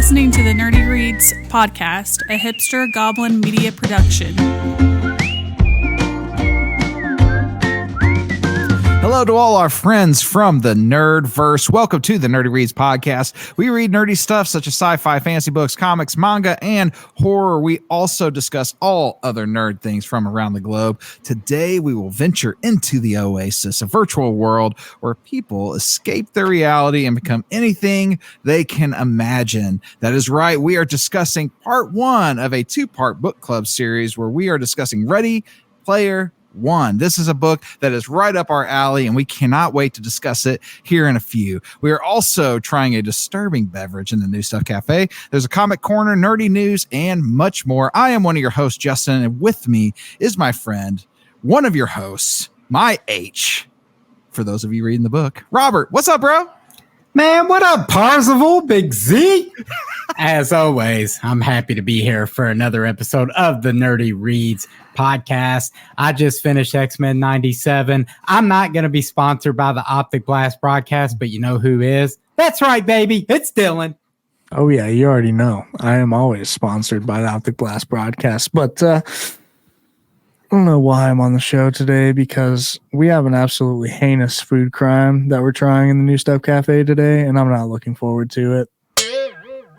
listening to the Nerdy Reads podcast, a hipster goblin media production. Hello to all our friends from the Nerdverse. Welcome to the Nerdy Reads podcast. We read nerdy stuff such as sci-fi, fantasy books, comics, manga, and horror. We also discuss all other nerd things from around the globe. Today, we will venture into the Oasis, a virtual world where people escape their reality and become anything they can imagine. That is right. We are discussing part one of a two-part book club series where we are discussing Ready Player One. This is a book that is right up our alley, and we cannot wait to discuss it here in a few. We are also trying a disturbing beverage in the New Stuff Cafe. There's a comic corner, nerdy news, and much more. I am one of your hosts, Justin, and with me is my friend, one of your hosts, my H, for those of you reading the book, Robert. What's up, bro? Man, what up, Parzival, Big Z? As always, I'm happy to be here for another episode of the Nerdy Reads podcast. I just finished X-Men 97. I'm not going to be sponsored by the Optic Blast broadcast, but you know who is? That's right, baby. It's Dylan. Oh, yeah, you already know. I am always sponsored by the Optic Blast broadcast, but I don't know why I'm on the show today because we have an absolutely heinous food crime that we're trying in the New Stuff Cafe today, and I'm not looking forward to it.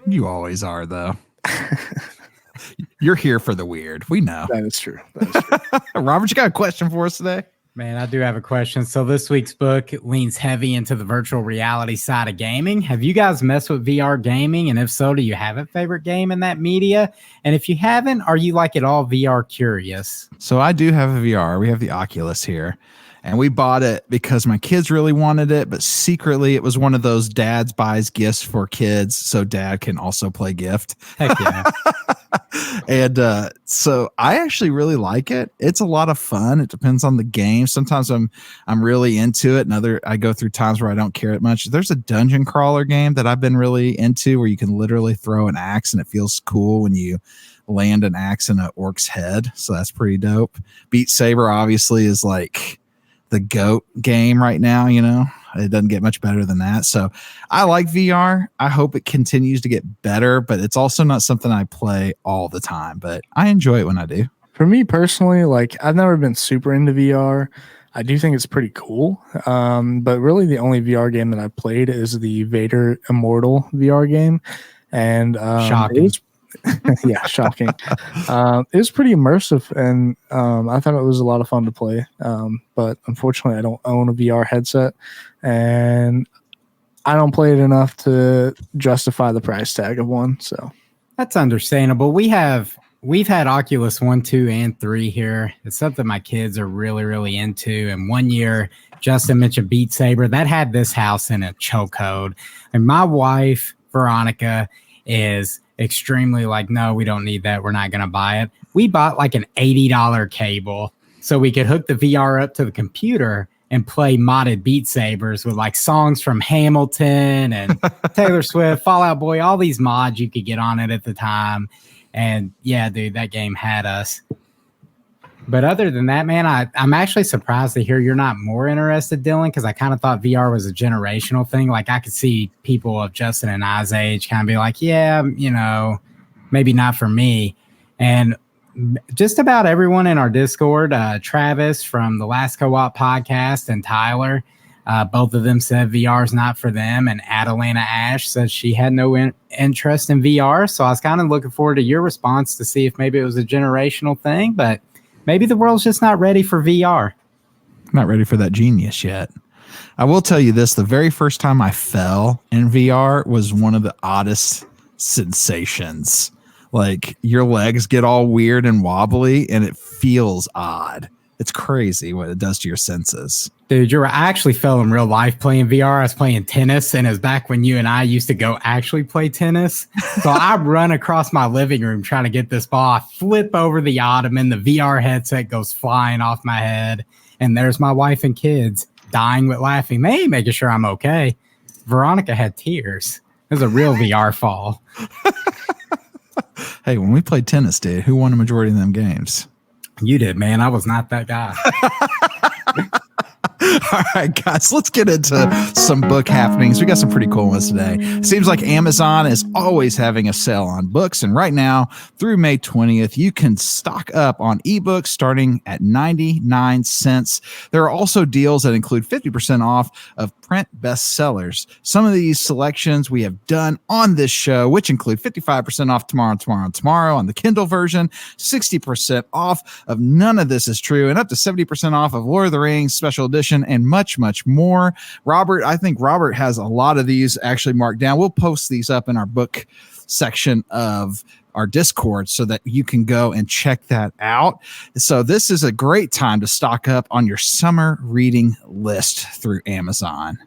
You always are, though. You're here for the weird. We know. That is true. That is true. Robert, you got a question for us today? Man, I do have a question. So this week's book leans heavy into the virtual reality side of gaming. Have you guys messed with VR gaming? And if so, do you have a favorite game in that media? And if you haven't, are you like at all VR curious? So I do have a VR. We have the Oculus here. And we bought it because my kids really wanted it, but secretly it was one of those dads buys gifts for kids so dad can also play gift. Heck yeah. And so I actually really like it. It's a lot of fun. It depends on the game. Sometimes I'm really into it, and I go through times where I don't care it much. There's a dungeon crawler game that I've been really into where you can literally throw an axe and it feels cool when you land an axe in an orc's head. So that's pretty dope. Beat Saber obviously is like the GOAT game right now, you know. It doesn't get much better than that. So I like VR. I hope it continues to get better, but it's also not something I play all the time, but I enjoy it when I do. For me personally, like I've never been super into VR. I do think it's pretty cool. But really the only VR game that I played is the Vader Immortal VR game. And shocking. Yeah, shocking. It was pretty immersive, and I thought it was a lot of fun to play. But unfortunately, I don't own a VR headset, and I don't play it enough to justify the price tag of one. So that's understandable. We've had Oculus 1, 2, and 3 here. It's something my kids are really, really into. And one year, Justin mentioned Beat Saber. That had this house in a chokehold. And my wife, Veronica, is extremely like, no, we don't need that. We're not going to buy it. We bought like an $80 cable so we could hook the VR up to the computer and play modded Beat Sabers with like songs from Hamilton and Taylor Swift, Fall Out Boy, all these mods you could get on it at the time. And yeah, dude, that game had us. But other than that, man, I'm actually surprised to hear you're not more interested, Dylan, because I kind of thought VR was a generational thing. Like I could see people of Justin and I's age kind of be like, yeah, you know, maybe not for me. And just about everyone in our Discord, Travis from the Last Co-op podcast and Tyler, both of them said VR is not for them. And Adelana Ash said she had no interest in VR. So I was kind of looking forward to your response to see if maybe it was a generational thing, but maybe the world's just not ready for VR. Not ready for that genius yet. I will tell you this. The very first time I fell in VR was one of the oddest sensations. Like your legs get all weird and wobbly and it feels odd. It's crazy what it does to your senses. Dude, I actually fell in real life playing VR. I was playing tennis, and it was back when you and I used to go actually play tennis. So I run across my living room trying to get this ball. I flip over the ottoman. The VR headset goes flying off my head. And there's my wife and kids dying with laughing. They ain't making sure I'm okay. Veronica had tears. It was a real VR fall. Hey, when we played tennis, dude, who won the majority of them games? You did, man. I was not that guy. All right, guys, let's get into some book happenings. We got some pretty cool ones today. Seems like Amazon is always having a sale on books. And right now, through May 20th, you can stock up on ebooks starting at 99 cents. There are also deals that include 50% off of print bestsellers. Some of these selections we have done on this show, which include 55% off tomorrow on the Kindle version, 60% off of None of This Is True, and up to 70% off of Lord of the Rings Special Edition, and much, much more. I think Robert has a lot of these actually marked down. We'll post these up in our book section of our Discord so that you can go and check that out. So this is a great time to stock up on your summer reading list through Amazon.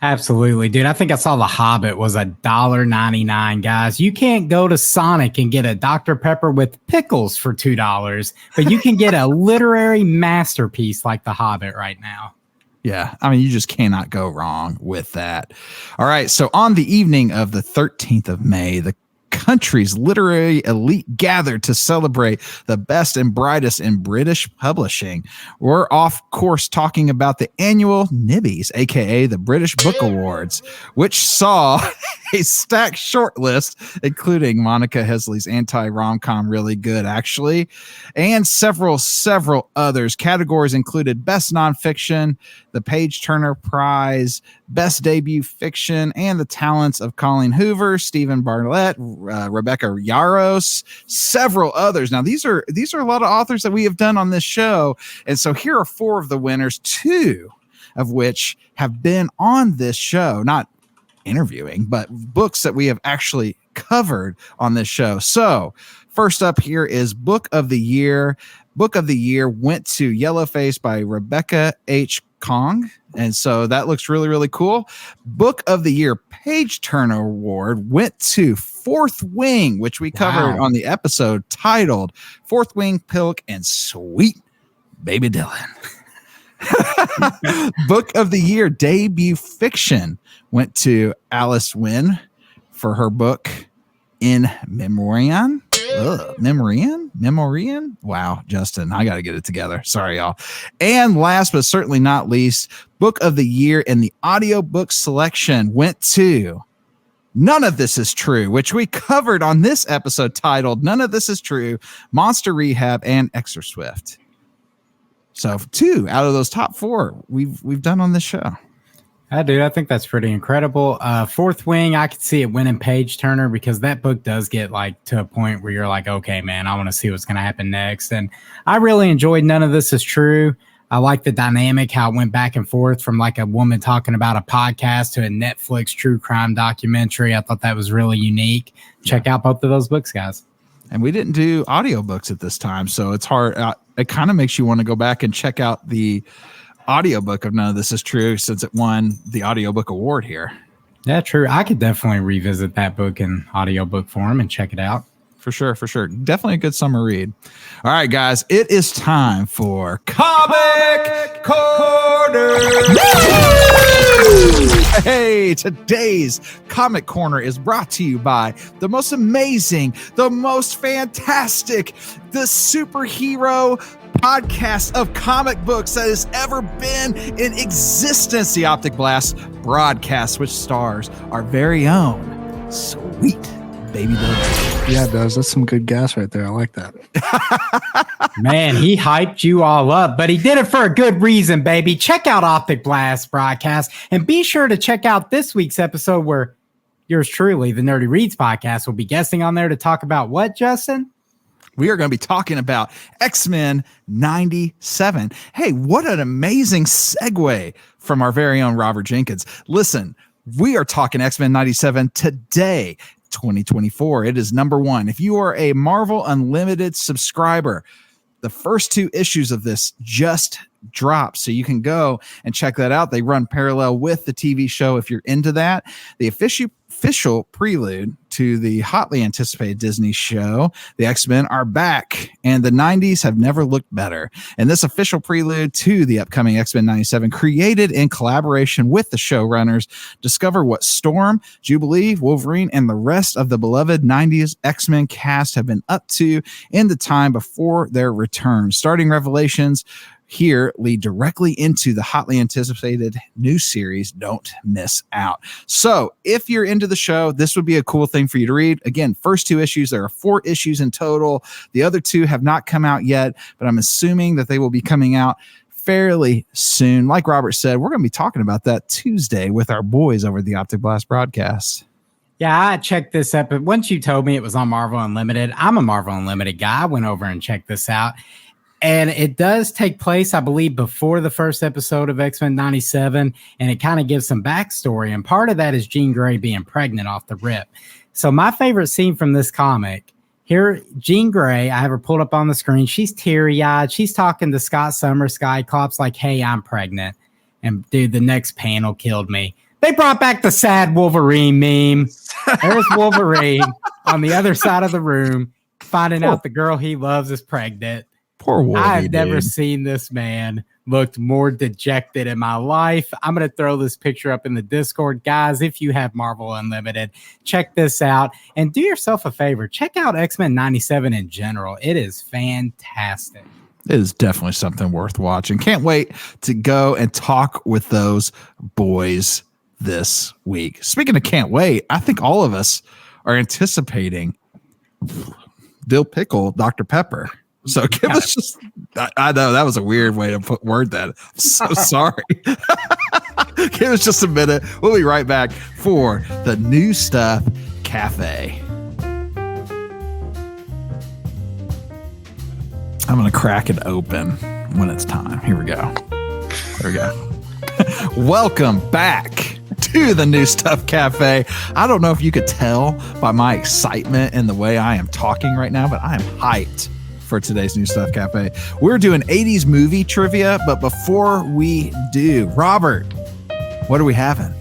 Absolutely, dude. I think I saw The Hobbit was $1.99, guys. You can't go to Sonic and get a Dr. Pepper with pickles for $2, but you can get a literary masterpiece like The Hobbit right now. Yeah, I mean, you just cannot go wrong with that. All right, so on the evening of the 13th of May, the country's literary elite gathered to celebrate the best and brightest in British publishing. We're off course talking about the annual Nibbies, aka the British Book Awards, which saw a stacked shortlist, including Monica Hesley's anti-rom-com Really Good, actually, and several others. Categories included Best Nonfiction, the Page Turner Prize, Best Debut Fiction, and the talents of Colleen Hoover, Stephen Bartlett, Rebecca Yarros, several others. Now, these are a lot of authors that we have done on this show, and so here are 4 of the winners, 2 of which have been on this show, not interviewing, but books that we have actually covered on this show. So first up here is Book of the Year. Book of the Year went to Yellowface by Rebecca H. Kong. And so that looks really, really cool. Book of the Year Page Turner Award went to Fourth Wing, which we covered on the episode titled Fourth Wing, Pilk, and Sweet Baby Dylan. Book of the Year Debut Fiction went to Alice Wynn for her book In Memoriam. Memoriam? Wow, Justin, I got to get it together. Sorry, y'all. And last but certainly not least, Book of the Year in the audiobook selection went to None of This Is True, which we covered on this episode titled None of This Is True, Monster Rehab, and Extra Swift. So 2 out of those top 4 we've done on this show. I think that's pretty incredible. Fourth Wing, I could see it winning Page Turner because that book does get like to a point where you're like, okay, man, I want to see what's going to happen next. And I really enjoyed None of This Is True. I like the dynamic, how it went back and forth from like a woman talking about a podcast to a Netflix true crime documentary. I thought that was really unique. Check out both of those books, guys. And we didn't do audiobooks at this time, so it's hard. It kind of makes you want to go back and check out the audiobook of None of This Is True since it won the audiobook award here. Yeah, true. I could definitely revisit that book in audiobook form and check it out. For sure. Definitely a good summer read. All right, guys, it is time for Comic Corner. Hey, today's Comic Corner is brought to you by the most amazing, the most fantastic, the superhero podcast of comic books that has ever been in existence, the Optic Blast broadcast, which stars our very own Sweet Baby Dylan. Yeah, it does. That's some good gas right there. I like that. Man, he hyped you all up, but he did it for a good reason, baby. Check out Optic Blast broadcast and be sure to check out this week's episode where yours truly, the Nerdy Reads podcast, will be guesting on there to talk about what, Justin? We are going to be talking about X-Men 97. Hey, what an amazing segue from our very own Robert Jenkins. Listen, we are talking X-Men 97 today, 2024. It is number 1. If you are a Marvel Unlimited subscriber, the first 2 issues of this just dropped, so you can go and check that out. They run parallel with the TV show if you're into that. The official prelude to the hotly anticipated Disney show, the X-Men are back, and the 90s have never looked better. And this official prelude to the upcoming X-Men 97, created in collaboration with the showrunners, discover what Storm, Jubilee, Wolverine, and the rest of the beloved 90s X-Men cast have been up to in the time before their return. Starting Revelations here lead directly into the hotly anticipated new series. Don't miss out. So if you're into the show, this would be a cool thing for you to read. Again, first 2 issues, there are 4 issues in total. The other 2 have not come out yet, but I'm assuming that they will be coming out fairly soon. Like Robert said, we're going to be talking about that Tuesday with our boys over at the Optic Blast broadcast. Yeah, I checked this up. But once you told me it was on Marvel Unlimited, I'm a Marvel Unlimited guy. I went over and checked this out. And it does take place, I believe, before the first episode of X-Men 97. And it kind of gives some backstory. And part of that is Jean Grey being pregnant off the rip. So my favorite scene from this comic, here, Jean Grey, I have her pulled up on the screen. She's teary-eyed. She's talking to Scott Summers, Skyclops, like, hey, I'm pregnant. And dude, the next panel killed me. They brought back the sad Wolverine meme. There's Wolverine on the other side of the room, finding out the girl he loves is pregnant. Poor Wolverine. I've never seen this man looked more dejected in my life. I'm going to throw this picture up in the Discord. Guys, if you have Marvel Unlimited, check this out. And do yourself a favor. Check out X-Men 97 in general. It is fantastic. It is definitely something worth watching. Can't wait to go and talk with those boys this week. Speaking of can't wait, I think all of us are anticipating Dill Pickle Dr. Pepper. So give us just, I know that was a weird way to word that. I'm so sorry. Give us just a minute. We'll be right back for the New Stuff Cafe. I'm going to crack it open when it's time. Here we go. There we go. Welcome back to the New Stuff Cafe. I don't know if you could tell by my excitement and the way I am talking right now, but I am hyped for today's New Stuff Cafe. We're doing 80s movie trivia, but before we do, Robert, what are we having?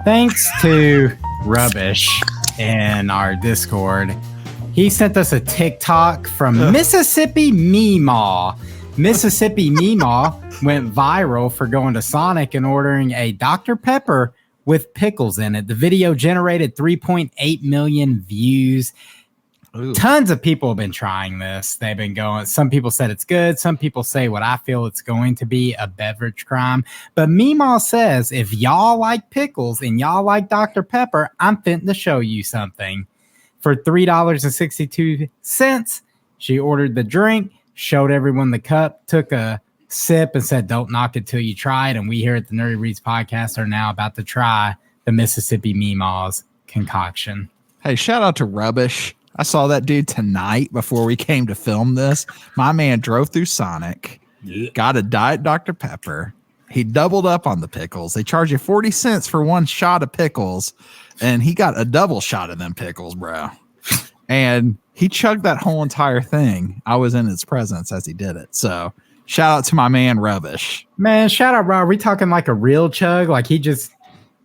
Thanks to Rubbish in our Discord, he sent us a TikTok from Mississippi Meemaw. Mississippi Meemaw went viral for going to Sonic and ordering a Dr. Pepper with pickles in it. The video generated 3.8 million views. Ooh. Tons of people have been trying this. They've been going. Some people said it's good. Some people say what I feel it's going to be, a beverage crime. But Meemaw says, if y'all like pickles and y'all like Dr. Pepper, I'm fitting to show you something. For $3.62, she ordered the drink, showed everyone the cup, took a sip and said, don't knock it till you try it. And we here at the Nerdy Reads podcast are now about to try the Mississippi Meemaw's concoction. Hey, shout out to Rubbish. I saw that dude tonight before we came to film this. My man drove through Sonic, got a Diet Dr. Pepper. He doubled up on the pickles. They charge you 40 cents for one shot of pickles, and he got a double shot of them pickles, bro. And he chugged that whole entire thing. I was in his presence as he did it. So shout out to my man Rubbish. Man, shout out, Rob. Are we talking like a real chug? Like he just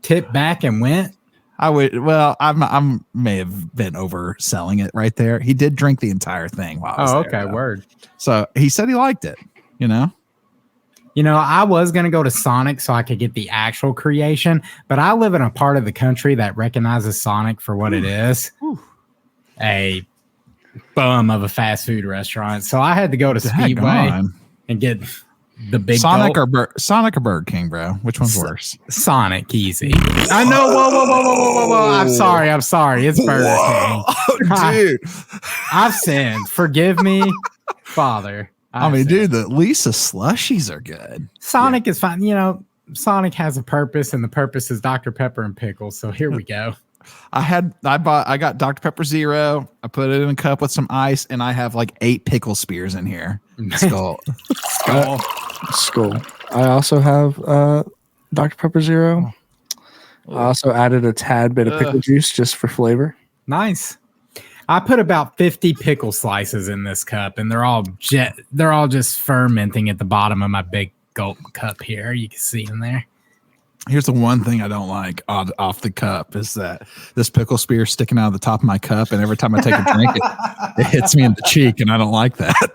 tipped back and went? I would. Well, I may have been overselling it right there. He did drink the entire thing while I was there, okay, word. So he said he liked it, you know? You know, I was going to go to Sonic so I could get the actual creation, but I live in a part of the country that recognizes Sonic for what it is. A bum of a fast food restaurant. So I had to go to Speedway and get the big Sonic Sonic or Burger King, bro. Which one's worse? Sonic, easy. I know. Whoa. I'm sorry. It's Burger King. Oh, dude. I've sinned. Forgive me, Father. Dude, the Lisa slushies are good. Sonic is fine. You know, Sonic has a purpose, and the purpose is Dr. Pepper and pickles. So here we go. I got Dr. Pepper Zero. I put it in a cup with some ice, and I have like 8 pickle spears in here. Skull. I also have Dr. Pepper Zero. I also added a tad bit of pickle juice just for flavor. Nice. I put about 50 pickle slices in this cup, and they're all just fermenting at the bottom of my big gulp cup here. You can see in there. Here's the one thing I don't like off the cup is that this pickle spear is sticking out of the top of my cup, and every time I take a drink, it hits me in the cheek, and I don't like that.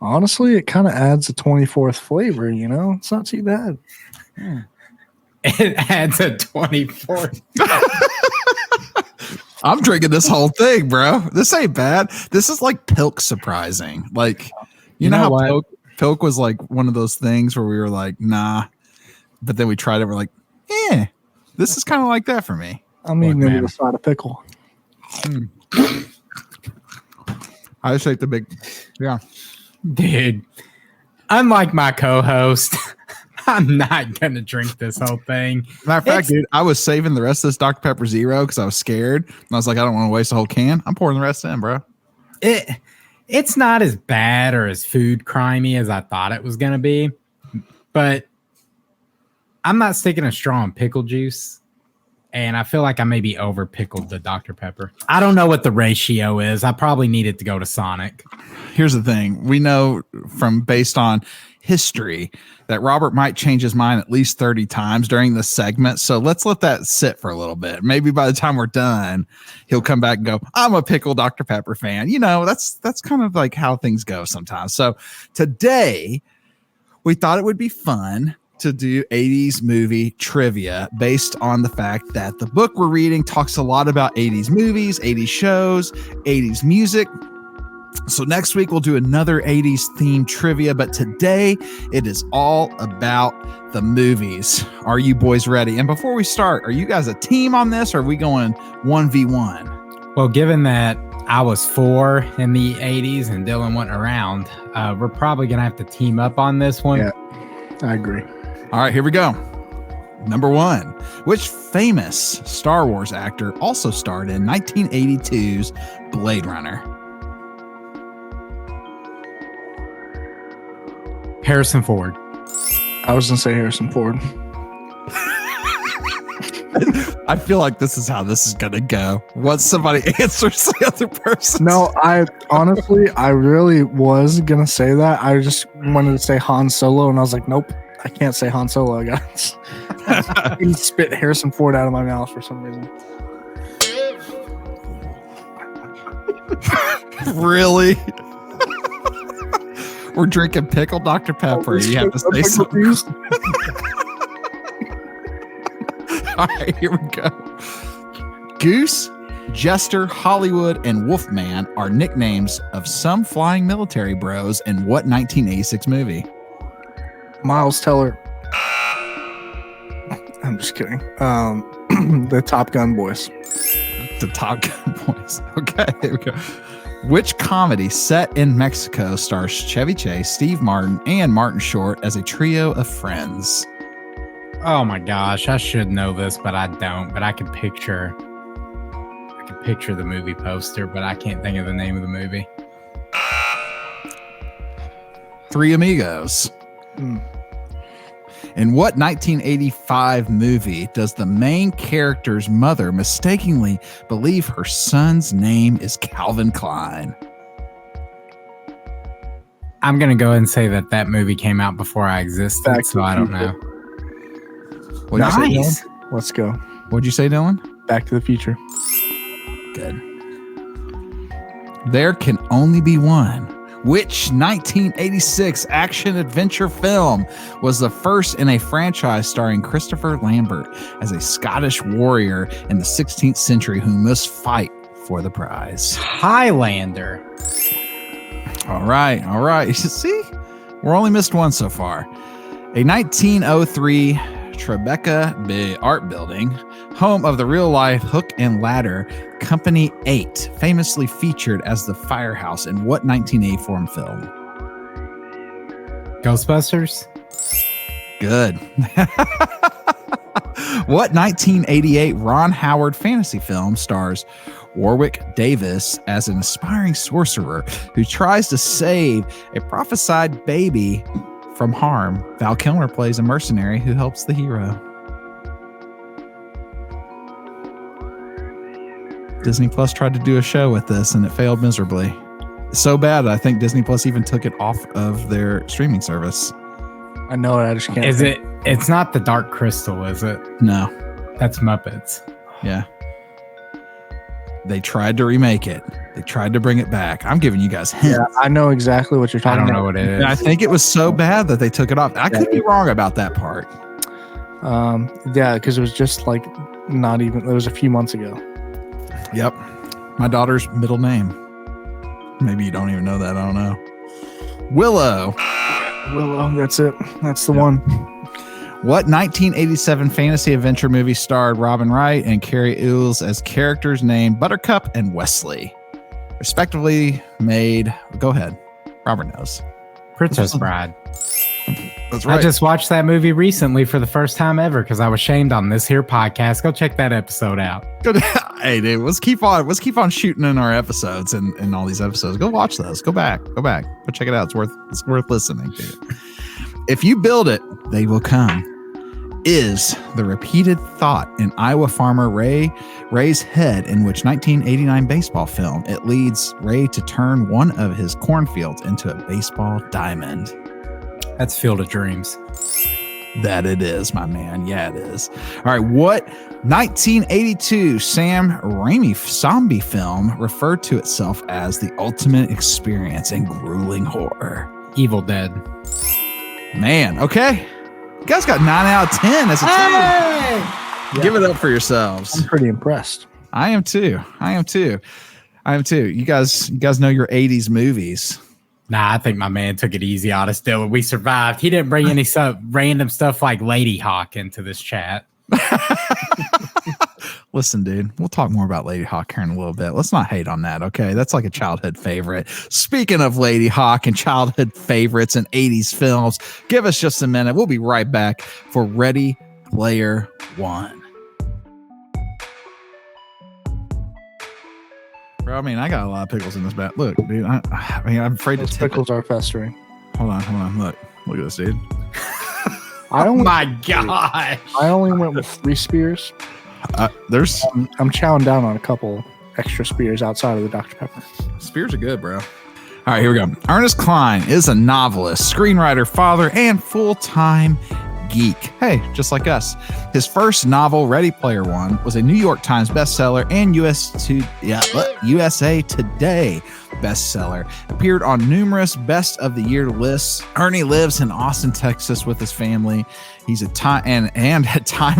Honestly, it kind of adds a 24th flavor, you know? It's not too bad. It adds a 24th. I'm drinking this whole thing, bro. This ain't bad. This is like Pilk surprising. Like, you know how what? Pilk was like one of those things where we were like, nah, but then we tried it. We're like, this is kind of like that for me. I'm eating it with a side of pickle. I just like the big, yeah. Dude, unlike my co-host, I'm not going to drink this whole thing. Matter of fact, dude, I was saving the rest of this Dr. Pepper Zero because I was scared. And I was like, I don't want to waste a whole can. I'm pouring the rest in, bro. It's not as bad or as food crimey as I thought it was going to be, but I'm not sticking a straw in pickle juice. And I feel like I maybe over pickled the Dr. Pepper. I don't know what the ratio is. I probably needed to go to Sonic. Here's the thing. We know from based on history that Robert might change his mind at least 30 times during this segment. So let's let that sit for a little bit. Maybe by the time we're done, he'll come back and go, I'm a pickle Dr. Pepper fan. You know, that's kind of like how things go sometimes. So today we thought it would be fun to do 80s movie trivia based on the fact that the book we're reading talks a lot about 80s movies, 80s shows, 80s music. So next week we'll do another 80s themed trivia, but today it is all about the movies. Are you boys ready? And before we start, are you guys a team on this or are we going 1v1? Well, given that I was 4 in the 80s and Dylan wasn't around, we're probably going to have to team up on this one. Yeah, I agree. All right, here we go. Number 1. Which famous Star Wars actor also starred in 1982's Blade Runner? Harrison Ford. I was going to say Harrison Ford. I feel like this is how this is going to go. Once somebody answers the other person. No, I really was going to say that. I just wanted to say Han Solo, and I was like, nope, I can't say Han Solo, guys. He spit Harrison Ford out of my mouth for some reason. Really? We're drinking pickle Dr. Pepper. You have to say something. All right, here we go. Goose, Jester, Hollywood, and Wolfman are nicknames of some flying military bros in what 1986 movie? Miles Teller. I'm just kidding. The Top Gun boys. The Top Gun boys. Okay, here we go. Which comedy set in Mexico stars Chevy Chase, Steve Martin, and Martin Short as a trio of friends? Oh my gosh, I should know this, but I don't. But I can picture the movie poster, but I can't think of the name of the movie. Three Amigos. In what 1985 movie does the main character's mother mistakenly believe her son's name is Calvin Klein? I'm going to go ahead and say that movie came out before I existed, so I don't know. What'd you say, Dylan? Let's go. What'd you say, Dylan? Back to the Future. Good. There can only be one. Which 1986 action-adventure film was the first in a franchise starring Christopher Lambert as a Scottish warrior in the 16th century who must fight for the prize? Highlander. All right. You see, we're only missed one so far. A 1903 Tribeca art building, home of the real-life Hook and Ladder Company 8, famously featured as the firehouse in what 1984 film? Ghostbusters? Good. What 1988 Ron Howard fantasy film stars Warwick Davis as an aspiring sorcerer who tries to save a prophesied baby from harm? Val Kilmer plays a mercenary who helps the hero. Disney Plus tried to do a show with this and it failed miserably. So bad, I think Disney Plus even took it off of their streaming service. I know it. I just can't. Is it? It's not the Dark Crystal, is it? No. That's Muppets. Yeah. They tried to remake it. They tried to bring it back. I'm giving you guys hints. Yeah, I know exactly what you're talking about. I don't know what it is. And I think it was so bad that they took it off. I could be wrong about that part. Yeah, because it was just like not even. It was a few months ago. Yep. My daughter's middle name. Maybe you don't even know that. I don't know. Willow. Willow, that's it. That's the one. What 1987 fantasy adventure movie starred Robin Wright and Carrie Ells as characters named Buttercup and Wesley, respectively made? Go ahead. Robert knows. Princess Bride. That's right. I just watched that movie recently for the first time ever because I was shamed on this here podcast. Go check that episode out. Hey, dude, let's keep on shooting in our episodes and all these episodes. Go watch those. Go back. Go check it out. It's worth listening to. If you build it, they will come. Is the repeated thought in Iowa farmer Ray's head, in which 1989 baseball film it leads Ray to turn one of his cornfields into a baseball diamond. That's Field of Dreams. That it is, my man. Yeah, it is. All right. What 1982 Sam Raimi zombie film referred to itself as the ultimate experience in grueling horror? Evil Dead. Man, okay. You guys got 9 out of 10 as a team. Hey! Give it up for yourselves. I'm pretty impressed. I am too. You guys know your 80s movies. Nah, I think my man took it easy on us, Dylan. We survived. He didn't bring any random stuff like LadyHawke into this chat. Listen, dude, we'll talk more about LadyHawke here in a little bit. Let's not hate on that, okay? That's like a childhood favorite. Speaking of LadyHawke and childhood favorites and 80s films, give us just a minute. We'll be right back for Ready Player One. Bro, I mean, I got a lot of pickles in this bat. Look, dude, I'm afraid Those to tip pickles it. are festering. Hold on. Look at this, dude. Oh my gosh. I only went with 3 spears. There's I'm chowing down on a couple extra spears outside of the Dr. Pepper. spears are good, bro. All right, here we go. Ernest Cline is a novelist, screenwriter, father, and full-time geek. Hey, just like us. His first novel, Ready Player One, was a New York Times bestseller and USA Today bestseller. Appeared on numerous best of the year lists. Ernie lives in Austin, Texas with his family. He's a time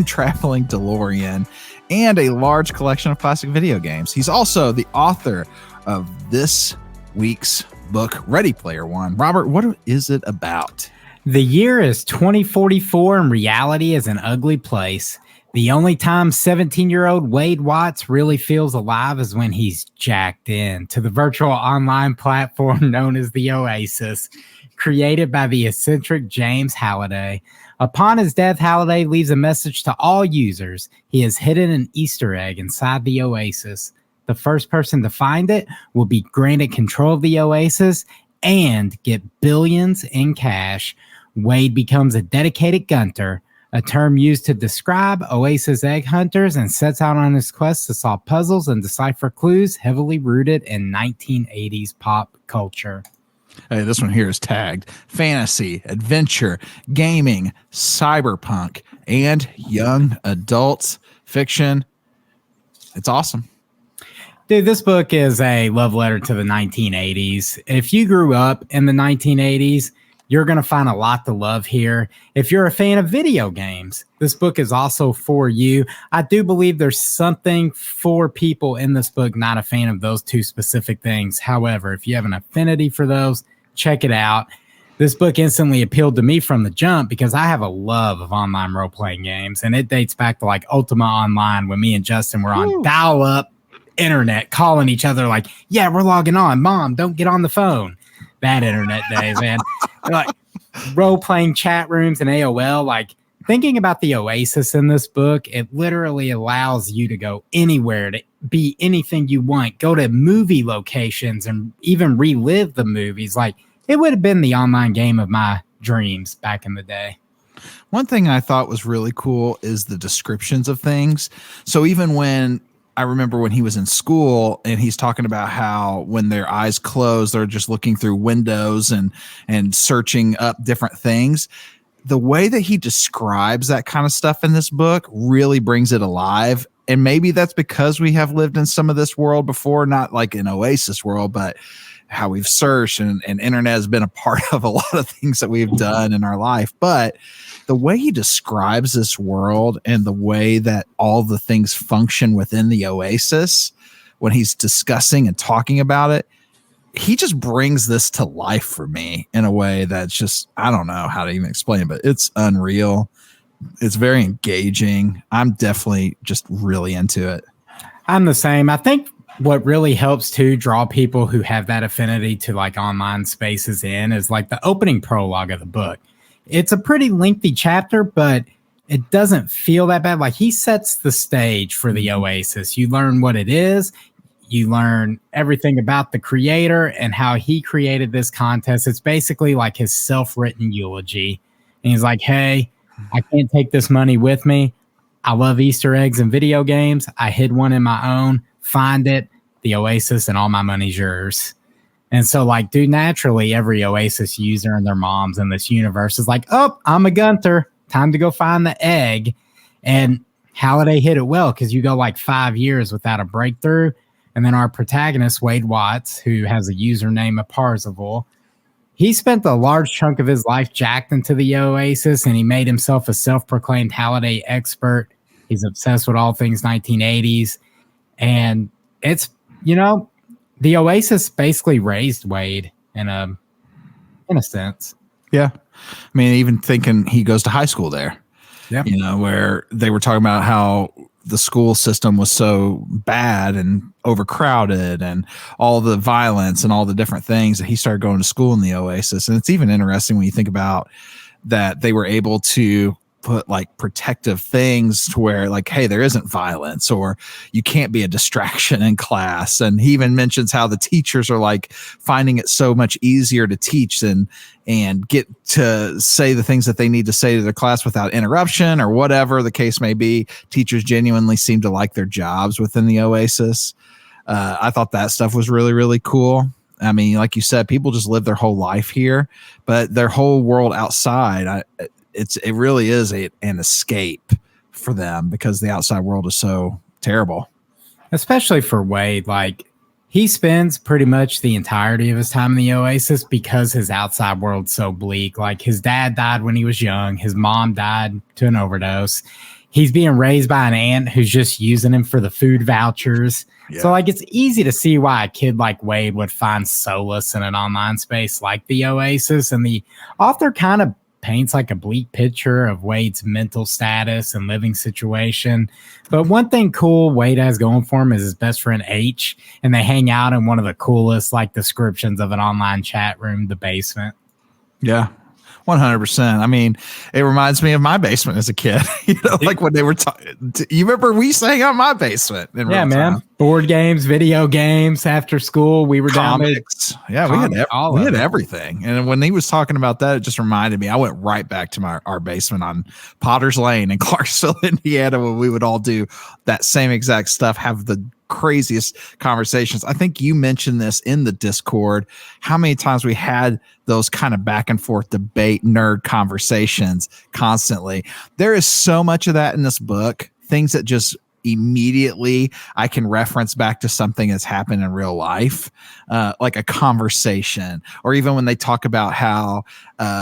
traveling DeLorean and a large collection of classic video games. He's also the author of this week's book, Ready Player One. Robert, what is it about? The year is 2044 and reality is an ugly place. The only time 17-year-old Wade Watts really feels alive is when he's jacked in to the virtual online platform known as the Oasis, created by the eccentric James Halliday. Upon his death, Halliday leaves a message to all users. He has hidden an Easter egg inside the Oasis. The first person to find it will be granted control of the Oasis and get billions in cash. Wade becomes a dedicated gunter, a term used to describe Oasis egg hunters, and sets out on his quest to solve puzzles and decipher clues heavily rooted in 1980s pop culture. Hey, this one here is tagged fantasy, adventure, gaming, cyberpunk, and young adult fiction. It's awesome. Dude, this book is a love letter to the 1980s. If you grew up in the 1980s, you're going to find a lot to love here. If you're a fan of video games, this book is also for you. I do believe there's something for people in this book not a fan of those two specific things. However, if you have an affinity for those, check it out. This book instantly appealed to me from the jump because I have a love of online role-playing games, and it dates back to like Ultima Online when me and Justin were on dial-up internet calling each other like, yeah, we're logging on. Mom, don't get on the phone. Bad internet days, man. Like role-playing chat rooms and AOL, like thinking about the Oasis in this book, it literally allows you to go anywhere, to be anything you want, go to movie locations and even relive the movies. Like it would have been the online game of my dreams back in the day. One thing I thought was really cool is the descriptions of things. So even when I remember when he was in school and he's talking about how when their eyes close, they're just looking through windows and searching up different things. The way that he describes that kind of stuff in this book really brings it alive. And maybe that's because we have lived in some of this world before, not like an Oasis world, but how we've searched and internet has been a part of a lot of things that we've done in our life. But the way he describes this world and the way that all the things function within the Oasis when he's discussing and talking about it, he just brings this to life for me in a way that's just, I don't know how to even explain it, but it's unreal. It's very engaging. I'm definitely just really into it. I'm the same. I think what really helps to draw people who have that affinity to like online spaces in is like the opening prologue of the book. It's a pretty lengthy chapter, but it doesn't feel that bad. Like he sets the stage for the Oasis. You learn what it is. You learn everything about the creator and how he created this contest. It's basically like his self-written eulogy. And he's like, hey, I can't take this money with me. I love Easter eggs and video games. I hid one in my own. Find it, the Oasis, and all my money's yours. And so, like, dude, naturally, every Oasis user and their moms in this universe is like, oh, I'm a Gunter. Time to go find the egg. And Halliday hit it well because you go like 5 years without a breakthrough. And then our protagonist, Wade Watts, who has a username of Parzival, he spent a large chunk of his life jacked into the Oasis, and he made himself a self-proclaimed Halliday expert. He's obsessed with all things 1980s. And it's, the Oasis basically raised Wade in a sense. Yeah. I mean, even thinking he goes to high school there, where they were talking about how the school system was so bad and overcrowded and all the violence and all the different things that he started going to school in the Oasis. And it's even interesting when you think about that they were able to put like protective things to where like, hey, there isn't violence or you can't be a distraction in class. And he even mentions how the teachers are like finding it so much easier to teach and get to say the things that they need to say to their class without interruption or whatever the case may be. Teachers genuinely seem to like their jobs within the Oasis. I thought that stuff was really, really cool. I mean, like you said, people just live their whole life here, but their whole world outside, it really is an escape for them because the outside world is so terrible. Especially for Wade, like he spends pretty much the entirety of his time in the Oasis because his outside world's so bleak. Like his dad died when he was young. His mom died to an overdose. He's being raised by an aunt who's just using him for the food vouchers. Yeah. So like it's easy to see why a kid like Wade would find solace in an online space like the Oasis. And the author kind of paints like a bleak picture of Wade's mental status and living situation. But one thing cool Wade has going for him is his best friend H, and they hang out in one of the coolest like descriptions of an online chat room, the basement. Yeah. 100%. I mean, it reminds me of my basement as a kid. Like when they were talking. You remember we used to hang out in my basement? Yeah, man. Time. Board games, video games. After school, we were comics. Down there. Yeah, we had everything. And when he was talking about that, it just reminded me. I went right back to our basement on Potter's Lane in Clarksville, Indiana, when we would all do that same exact stuff. Have the craziest conversations. I think you mentioned this in the Discord, how many times we had those kind of back and forth debate nerd conversations constantly. There is so much of that in this book, things that just immediately I can reference back to something that's happened in real life, like a conversation, or even when they talk about how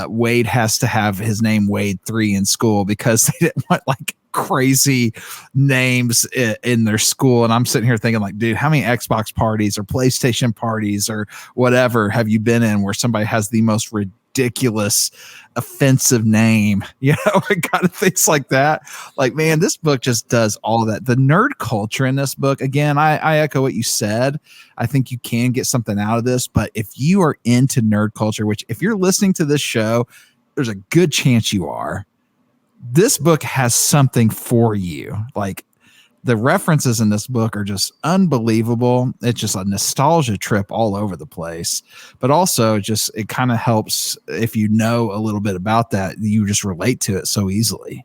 Wade has to have his name Wade 3 in school because they didn't want like crazy names in their school. And I'm sitting here thinking like, dude, how many Xbox parties or PlayStation parties or whatever have you been in where somebody has the most ridiculous offensive name, kind of things like that. Like, man, this book just does all of that. The nerd culture in this book, again, I echo what you said. I think you can get something out of this, but if you are into nerd culture, which if you're listening to this show, there's a good chance you are, this book has something for you. Like the references in this book are just unbelievable. It's just a nostalgia trip all over the place, but also just, it kind of helps if you know a little bit about that, you just relate to it so easily.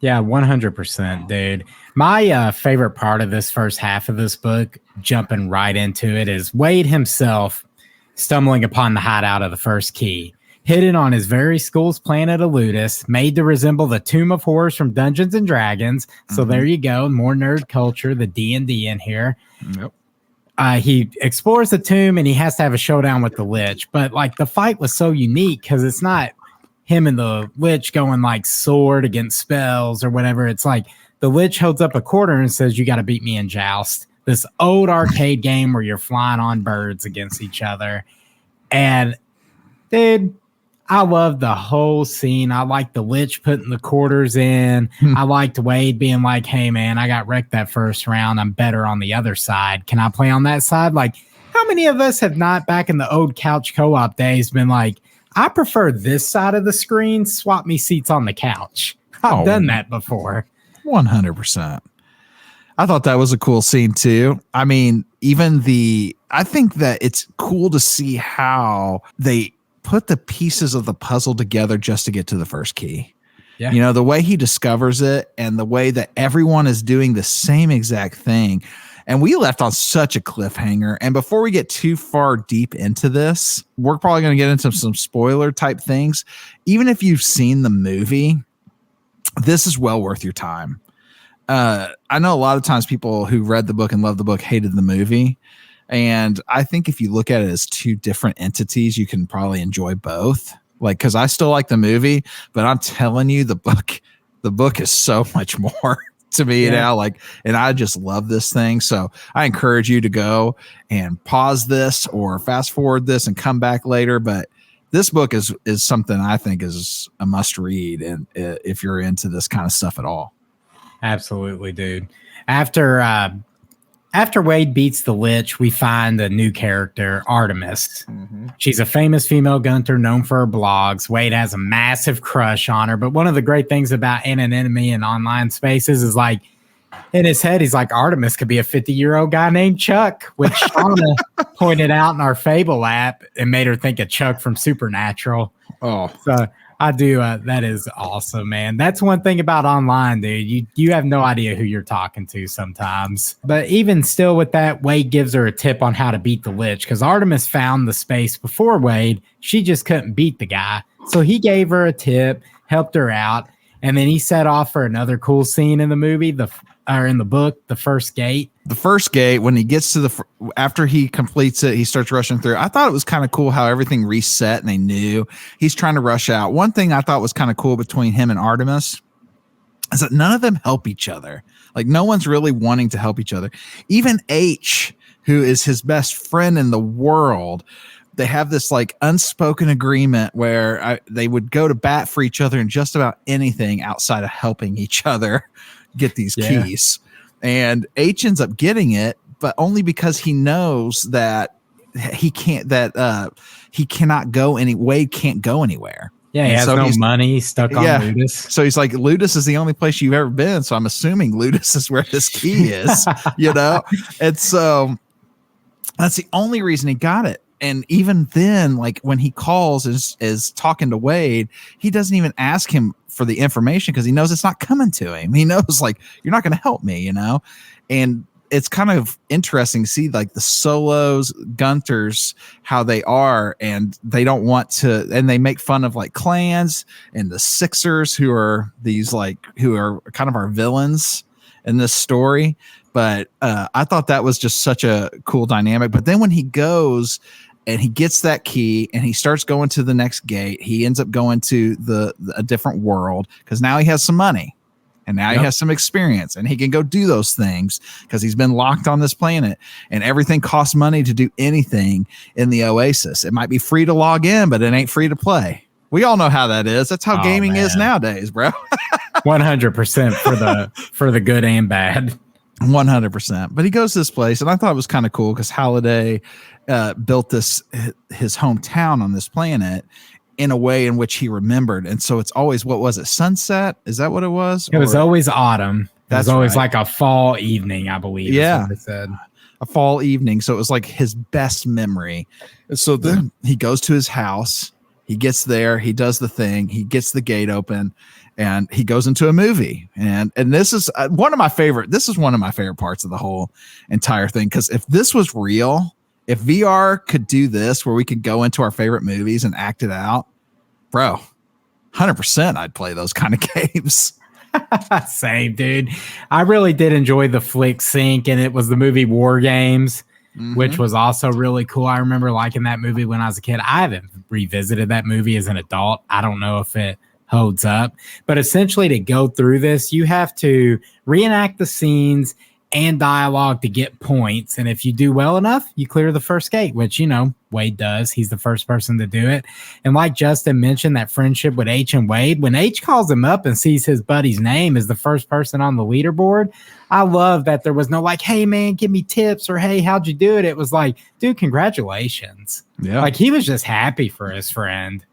Yeah, 100%, dude. My favorite part of this first half of this book, jumping right into it, is Wade himself stumbling upon the hideout of the first key. Hidden on his very school's planet Eludis, made to resemble the Tomb of Horrors from Dungeons and Dragons. So there you go, more nerd culture, the D&D in here. Yep. He explores the tomb and he has to have a showdown with the Lich. But like the fight was so unique because it's not him and the Lich going like sword against spells or whatever. It's like the Lich holds up a quarter and says, "You got to beat me in joust." this old arcade game where you're flying on birds against each other. And dude, I love the whole scene. I like the Lich putting the quarters in. I liked Wade being like, hey man, I got wrecked that first round. I'm better on the other side. Can I play on that side? Like, how many of us have not back in the old couch co-op days been like, I prefer this side of the screen, swap me seats on the couch. I've done that before. 100%. I thought that was a cool scene too. I mean, I think that it's cool to see how they put the pieces of the puzzle together just to get to the first key. Yeah. You know, the way he discovers it and the way that everyone is doing the same exact thing. And we left on such a cliffhanger. And before we get too far deep into this, we're probably going to get into some spoiler type things. Even if you've seen the movie, this is well worth your time. I know a lot of times people who read the book and loved the book hated the movie. And I think if you look at it as two different entities, you can probably enjoy both. Like, because I still like the movie, but I'm telling you, the book is so much more to me now. Like, and I just love this thing. So I encourage you to go and pause this or fast forward this and come back later. But this book is something I think is a must read, and if you're into this kind of stuff at all. Absolutely, dude. After Wade beats the Lich, we find a new character, Artemis. Mm-hmm. She's a famous female gunter known for her blogs. Wade has a massive crush on her. But one of the great things about anonymity in online spaces is, like, in his head, he's like, Artemis could be a 50-year-old guy named Chuck, which Shauna pointed out in our Fable app and made her think of Chuck from Supernatural. Oh, so I do. That is awesome, man. That's one thing about online, dude. You have no idea who you're talking to sometimes. But even still with that, Wade gives her a tip on how to beat the Lich, because Artemis found the space before Wade. She just couldn't beat the guy. So he gave her a tip, helped her out, and then he set off for another cool scene in the movie, in the book, the first gate. The first gate, when he gets to after he completes it, he starts rushing through. I thought it was kind of cool how everything reset and they knew he's trying to rush out. One thing I thought was kind of cool between him and Artemis is that none of them help each other. Like, no one's really wanting to help each other. Even H, who is his best friend in the world, they have this like unspoken agreement where they would go to bat for each other in just about anything outside of helping each other get these keys. And H ends up getting it, but only because he knows that he cannot go Wade can't go anywhere. Yeah, he has no money. He's stuck on Ludus. So he's like, Ludus is the only place you've ever been. So I'm assuming Ludus is where this key is, you know? And so that's the only reason he got it. And even then, like when he calls is talking to Wade, he doesn't even ask him for the information because he knows it's not coming to him. He knows, like, you're not going to help me, you know? And it's kind of interesting to see like the solos, gunters, how they are, and they don't want to, and they make fun of like clans and the Sixers who are kind of our villains in this story. But I thought that was just such a cool dynamic. But then when he goes and he gets that key and he starts going to the next gate, he ends up going to a different world because now he has some money and now he has some experience and he can go do those things because he's been locked on this planet, and everything costs money to do anything in the Oasis. It might be free to log in, but it ain't free to play. We all know how that is. That's how gaming is nowadays, bro. 100% for the good and bad. 100%. But he goes to this place, and I thought it was kind of cool because Halliday built his hometown on this planet in a way in which he remembered. And so it's always, what was it, sunset? Is that what it was? It was always autumn. It was always like a fall evening, I believe. Yeah. Is what they said. A fall evening. So it was like his best memory. So then he goes to his house. He gets there. He does the thing. He gets the gate open. And he goes into a movie, and this is one of my favorite parts of the whole entire thing. Because if this was real, if VR could do this, where we could go into our favorite movies and act it out, bro, 100%, I'd play those kind of games. Same, dude. I really did enjoy the flick sync, and it was the movie War Games, which was also really cool. I remember liking that movie when I was a kid. I haven't revisited that movie as an adult. I don't know if it holds up, but essentially to go through this, you have to reenact the scenes and dialogue to get points. And if you do well enough, you clear the first gate, which, Wade does. He's the first person to do it. And like Justin mentioned, that friendship with H and Wade, when H calls him up and sees his buddy's name as the first person on the leaderboard, I love that there was no like, hey, man, give me tips, or hey, how'd you do it? It was like, dude, congratulations. Yeah. Like, he was just happy for his friend.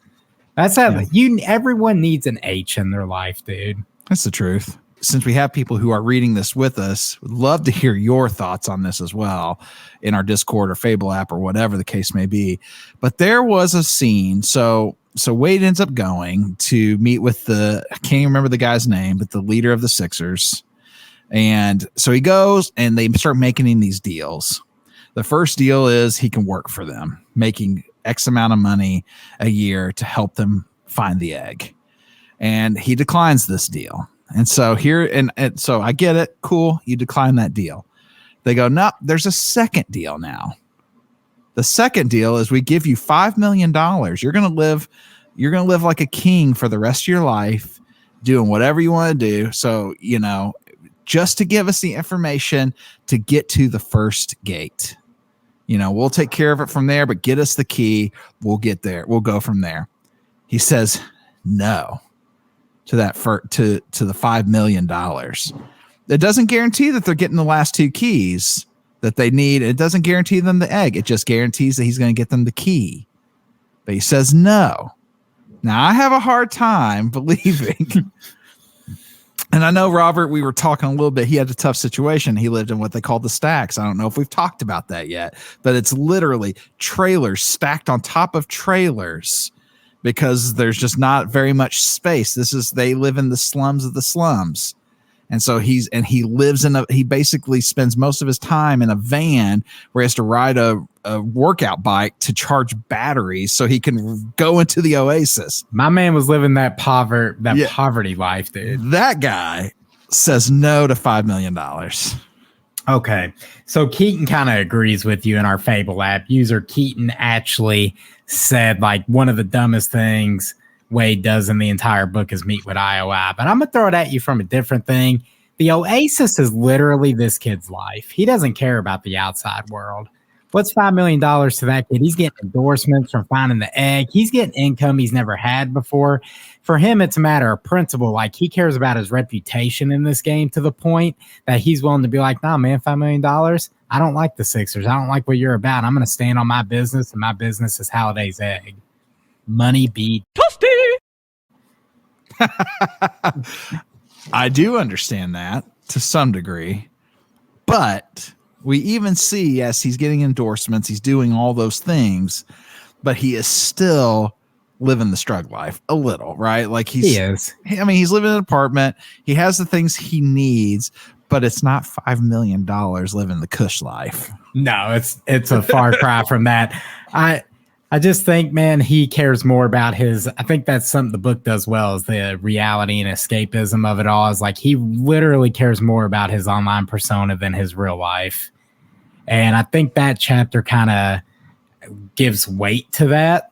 That's how everyone needs an H in their life, dude. That's the truth. Since we have people who are reading this with us, would love to hear your thoughts on this as well in our Discord or Fable app or whatever the case may be. But there was a scene. So Wade ends up going to meet with I can't even remember the guy's name, but the leader of the Sixers. And so he goes and they start making these deals. The first deal is he can work for them, making X amount of money a year to help them find the egg. And he declines this deal. And so so I get it. Cool. You decline that deal. They go, no, there's a second deal now. The second deal is we give you $5 million. You're going to live like a king for the rest of your life, doing whatever you want to do. So, just to give us the information to get to the first gate. We'll take care of it from there, but get us the key. We'll get there. We'll go from there. He says no to that to the $5 million. It doesn't guarantee that they're getting the last two keys that they need. It doesn't guarantee them the egg. It just guarantees that he's going to get them the key. But he says no. Now, I have a hard time believing. And I know, Robert, we were talking a little bit. He had a tough situation. He lived in what they call the stacks. I don't know if we've talked about that yet, but it's literally trailers stacked on top of trailers because there's just not very much space. They live in the slums of the slums. And so he basically spends most of his time in a van where he has to ride a workout bike to charge batteries so he can go into the oasis. My man was living that poverty life, dude. That guy says no to $5 million. Okay. So Keaton kind of agrees with you in our Fable app. User Keaton actually said like one of the dumbest things Wade does in the entire book is meet with IOI. But I'm going to throw it at you from a different thing. The Oasis is literally this kid's life. He doesn't care about the outside world. What's $5 million to that kid? He's getting endorsements from finding the egg. He's getting income he's never had before. For him, it's a matter of principle. Like, he cares about his reputation in this game to the point that he's willing to be like, nah, man, $5 million. I don't like the Sixers. I don't like what you're about. I'm going to stand on my business, and my business is Halliday's egg. Money be toasty. I do understand that to some degree, but we even see, yes, he's getting endorsements. He's doing all those things, but he is still living the struggle life a little, right? Like he is. I mean, he's living in an apartment. He has the things he needs, but it's not $5 million living the cush life. No, it's a far cry from that. I just think, man, he cares more about I think that's something the book does well, is the reality and escapism of it all. Is like, he literally cares more about his online persona than his real life. And I think that chapter kind of gives weight to that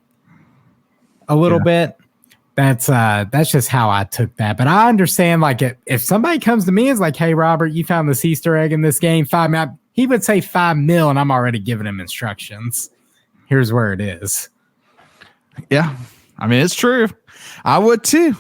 a little bit. That's just how I took that. But I understand, like, if somebody comes to me and is like, hey, Robert, you found this Easter egg in this game, he would say $5 million, and I'm already giving him instructions. Here's where it is. Yeah. I mean, it's true. I would too,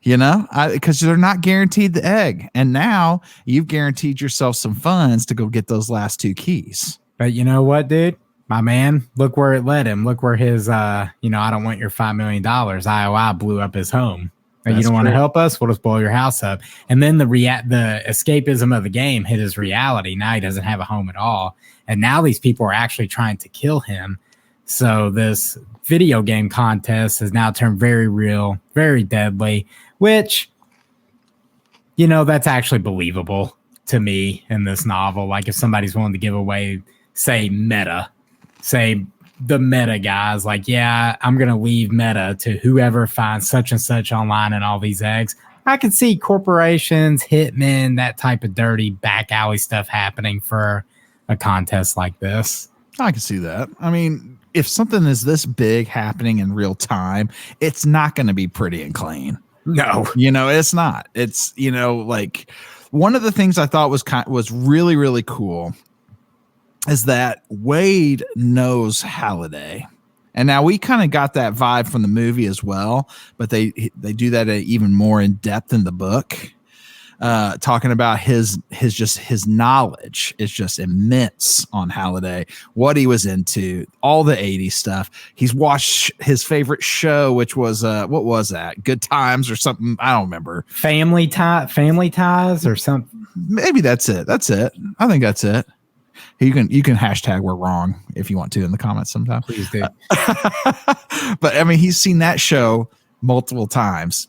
because they're not guaranteed the egg. And now you've guaranteed yourself some funds to go get those last two keys. But you know what, dude? My man, look where it led him. Look where his, I don't want your $5 million. IOI blew up his home. You don't want to help us? We'll just blow your house up. And then the escapism of the game hit his reality. Now he doesn't have a home at all. And now these people are actually trying to kill him. So this video game contest has now turned very real, very deadly, which, that's actually believable to me in this novel. Like, if somebody's willing to give away, say the meta guys, like, yeah, I'm going to leave meta to whoever finds such and such online and all these eggs. I could see corporations, hitmen, that type of dirty back alley stuff happening for a contest like this. I can see that. I mean, if something is this big happening in real time, it's not going to be pretty and clean. No, it's not. It's, like One of the things I thought was really, really cool is that Wade knows Halliday. And now we kind of got that vibe from the movie as well, but they do that even more in depth in the book. Talking about his knowledge is just immense on Halliday, what he was into, all the 80s stuff. He's watched his favorite show, which was what was that? Good Times or something? I don't remember. Family Ties or something. Maybe that's it. I think that's it. You can hashtag we're wrong if you want to in the comments sometime. Please do. But I mean, he's seen that show multiple times.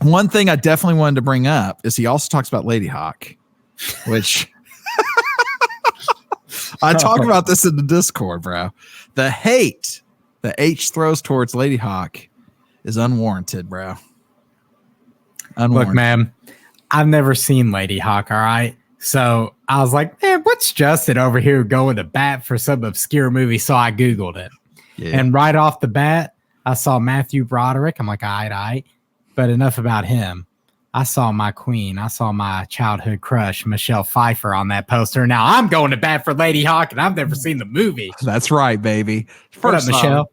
One thing I definitely wanted to bring up is he also talks about LadyHawke, which I talk about this in the Discord, bro. The hate that H throws towards LadyHawke is unwarranted, bro. Look, man, I've never seen LadyHawke, all right? So I was like, man, what's Justin over here going to bat for some obscure movie? So I Googled it. Yeah. And right off the bat, I saw Matthew Broderick. I'm like, all right. But enough about him. I saw my queen. I saw my childhood crush, Michelle Pfeiffer, on that poster. Now I'm going to bat for LadyHawke, and I've never seen the movie. That's right, baby. What up, Michelle?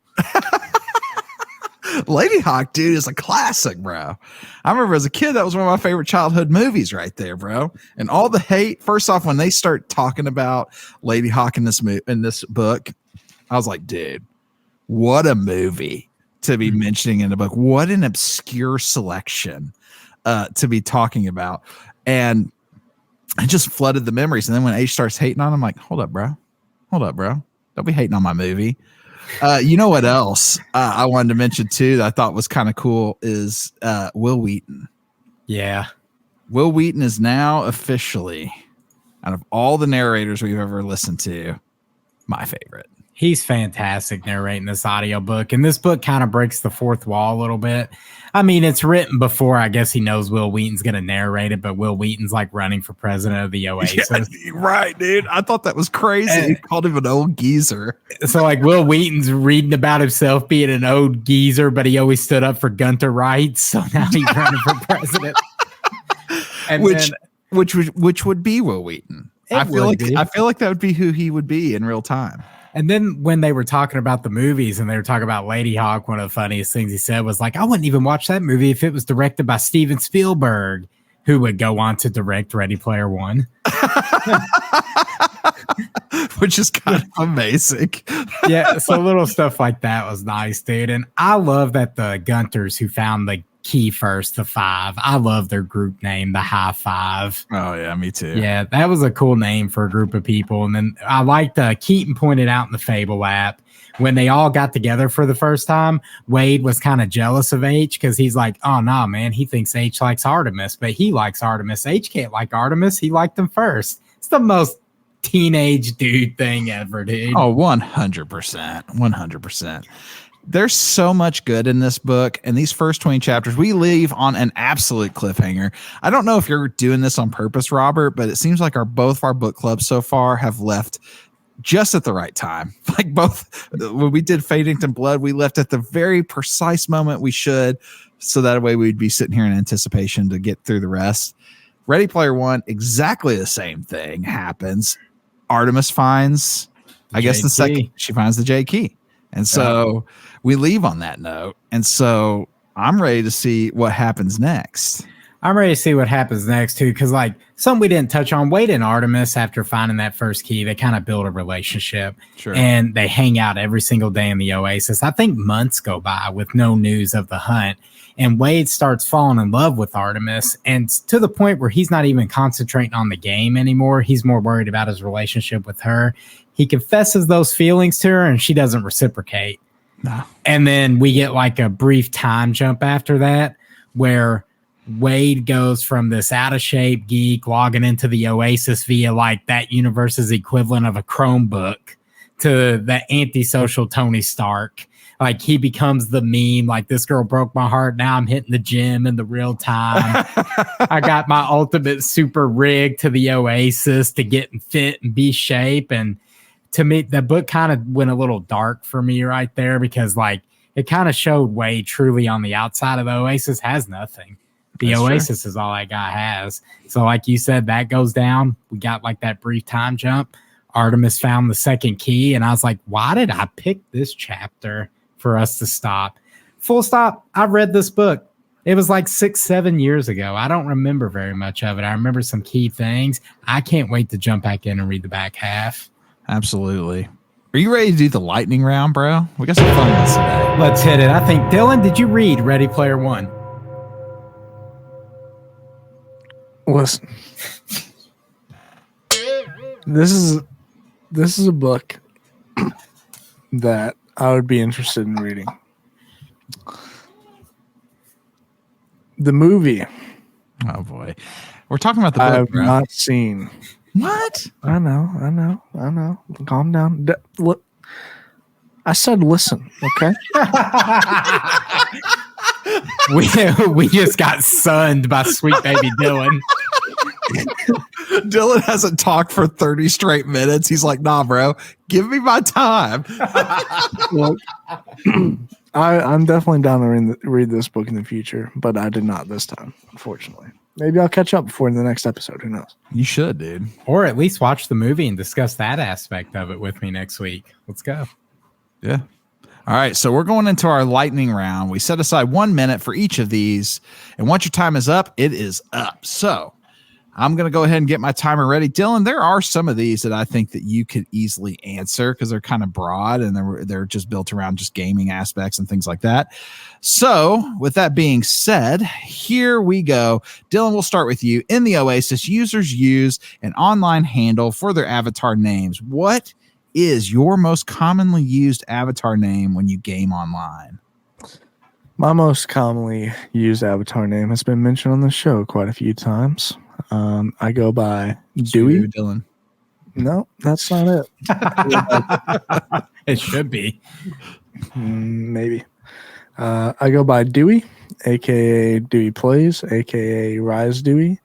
LadyHawke, dude, is a classic, bro. I remember as a kid, that was one of my favorite childhood movies right there, bro. And all the hate, first off, when they start talking about LadyHawke in this book, I was like, dude, what a movie to be mentioning in the book. What an obscure selection to be talking about. And it just flooded the memories. And then when H starts hating on him, I'm like, hold up, bro. Don't be hating on my movie. You know what else I wanted to mention too that I thought was kind of cool is Will Wheaton. Yeah. Will Wheaton is now officially, out of all the narrators we've ever listened to, my favorite. He's fantastic narrating this audiobook. And this book kind of breaks the fourth wall a little bit. I mean, it's written before, I guess he knows Will Wheaton's going to narrate it, but Will Wheaton's like running for president of the Oasis. Yeah, right, dude. I thought that was crazy. He called him an old geezer. So like Will Wheaton's reading about himself being an old geezer, but he always stood up for Gunter rights. So now he's running for president. And which would be Will Wheaton. I feel like that would be who he would be in real time. And then when they were talking about the movies and they were talking about LadyHawke, one of the funniest things he said was like, I wouldn't even watch that movie if it was directed by Steven Spielberg, who would go on to direct Ready Player One. Which is kind of amazing. Yeah, so little stuff like that was nice, dude. And I love that the Gunters who found the key first, the five. I love their group name, the High Five. Oh yeah, me too. Yeah, that was a cool name for a group of people. And then I liked Keaton pointed out in the Fable app when they all got together for the first time, Wade was kind of jealous of H because he's like, oh no, man, he thinks H likes Artemis, but he likes Artemis. H can't like Artemis. He liked him first. It's the most teenage dude thing ever, dude. Oh, 100%. 100%. There's so much good in this book, and these first 20 chapters we leave on an absolute cliffhanger. I don't know if you're doing this on purpose, Robert, but it seems like both of our book clubs so far have left just at the right time. Like both when we did Fadington Blood, we left at the very precise moment we should, so that way we'd be sitting here in anticipation to get through the rest. Ready Player One, exactly the same thing happens. Artemis finds, I guess, the second she finds the J key. And so we leave on that note. And so I'm ready to see what happens next. I'm ready to see what happens next, too, because, like, something we didn't touch on, Wade and Artemis, after finding that first key, they kind of build a relationship. Sure. And they hang out every single day in the Oasis. I think months go by with no news of the hunt. And Wade starts falling in love with Artemis, and to the point where he's not even concentrating on the game anymore. He's more worried about his relationship with her. He confesses those feelings to her, and she doesn't reciprocate. No. And then we get like a brief time jump after that where Wade goes from this out-of-shape geek logging into the Oasis via like that universe's equivalent of a Chromebook to the antisocial Tony Stark. Like he becomes the meme, like this girl broke my heart. Now I'm hitting the gym in the real time. I got my ultimate super rig to the Oasis to get fit and be shape. And to me, the book kind of went a little dark for me right there because like it kind of showed Wade truly on the outside of the Oasis has nothing. The That's Oasis is all that guy has. So like you said, that goes down. We got like that brief time jump. Artemis found the second key, and I was like, why did I pick this chapter for us to stop? Full stop. I read this book. It was like 6-7 years ago. I don't remember very much of it. I remember some key things. I can't wait to jump back in and read the back half. Absolutely. Are you ready to do the lightning round, bro? We got some fun ones today. Let's hit it. I think, Dylan, did you read Ready Player One? Listen, this is a book that I would be interested in reading. The movie, Oh boy, we're talking about the I book, have bro. not seen. What? I know. Calm down. Look, I said listen, okay? We just got sunned by sweet baby Dylan. Dylan hasn't talked for 30 straight minutes. He's like, nah, bro, give me my time. Look, I'm definitely down to read this book in the future, but I did not this time, unfortunately. Maybe I'll catch up before the next episode. Who knows? You should, dude. Or at least watch the movie and discuss that aspect of it with me next week. Let's go. Yeah. All right, so we're going into our lightning round. We set aside 1 minute for each of these, and once your time is up, it is up. So I'm going to go ahead and get my timer ready. Dylan, there are some of these that I think that you could easily answer because they're kind of broad and they're just built around just gaming aspects and things like that. So with that being said, here we go. Dylan, we'll start with you. In the Oasis, users use an online handle for their avatar names. What is your most commonly used avatar name when you game online? My most commonly used avatar name has been mentioned on the show quite a few times. I go by Dewey. Dylan. No, that's not it. It should be. Maybe. I go by Dewey, aka Dewey Plays, aka Rise Dewey,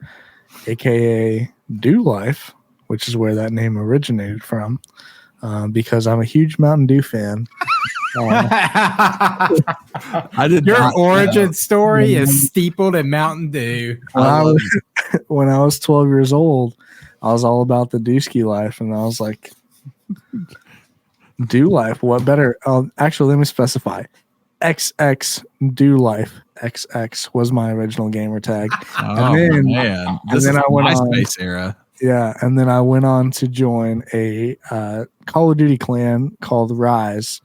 aka Dew Life, which is where that name originated from, because I'm a huge Mountain Dew fan. I did Your not origin know. story is steepled in Mountain Dew. When I was 12 years old, I was all about the Dewski life, and I was like, Dew Life, what better? Actually, let me specify. XX Dew Life. XX was my original gamer tag. Oh, then- man. This then is I the went on- MySpace era. Yeah, and then I went on to join a Call of Duty clan called Rise.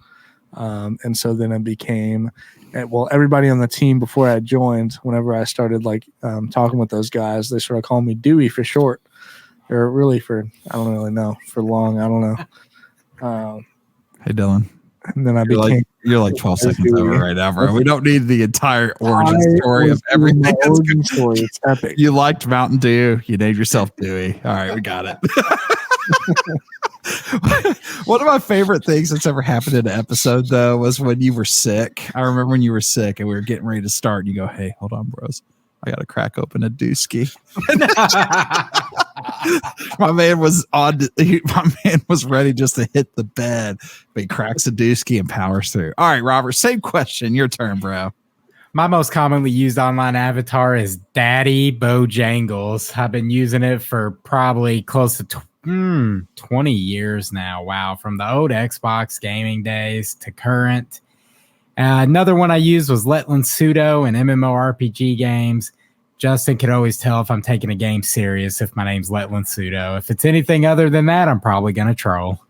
And so then it became, everybody on the team before I joined, whenever I started talking with those guys, they sort of called me Dewey for short, or really for, I don't really know, for long, I don't know. Hey, Dylan. And then I You're became. like 12 seconds over right now, bro. We don't need the entire origin I story of was doing everything. my That's origin good. story. It's epic. You liked Mountain Dew. You named yourself Dewey. All right, we got it. One of my favorite things that's ever happened in an episode, though, was when you were sick. I remember when you were sick and we were getting ready to start, and you go, "Hey, hold on, bros. I got to crack open a dooski." My man was ready just to hit the bed, but he cracks a dooski and powers through. All right, Robert, same question. Your turn, bro. My most commonly used online avatar is Daddy Bojangles. I've been using it for probably close to 20 years now. Wow. From the old Xbox gaming days to current. Another one I used was Letland Pseudo in MMORPG games. Justin could always tell if I'm taking a game serious if my name's Letland Pseudo. If it's anything other than that, I'm probably going to troll.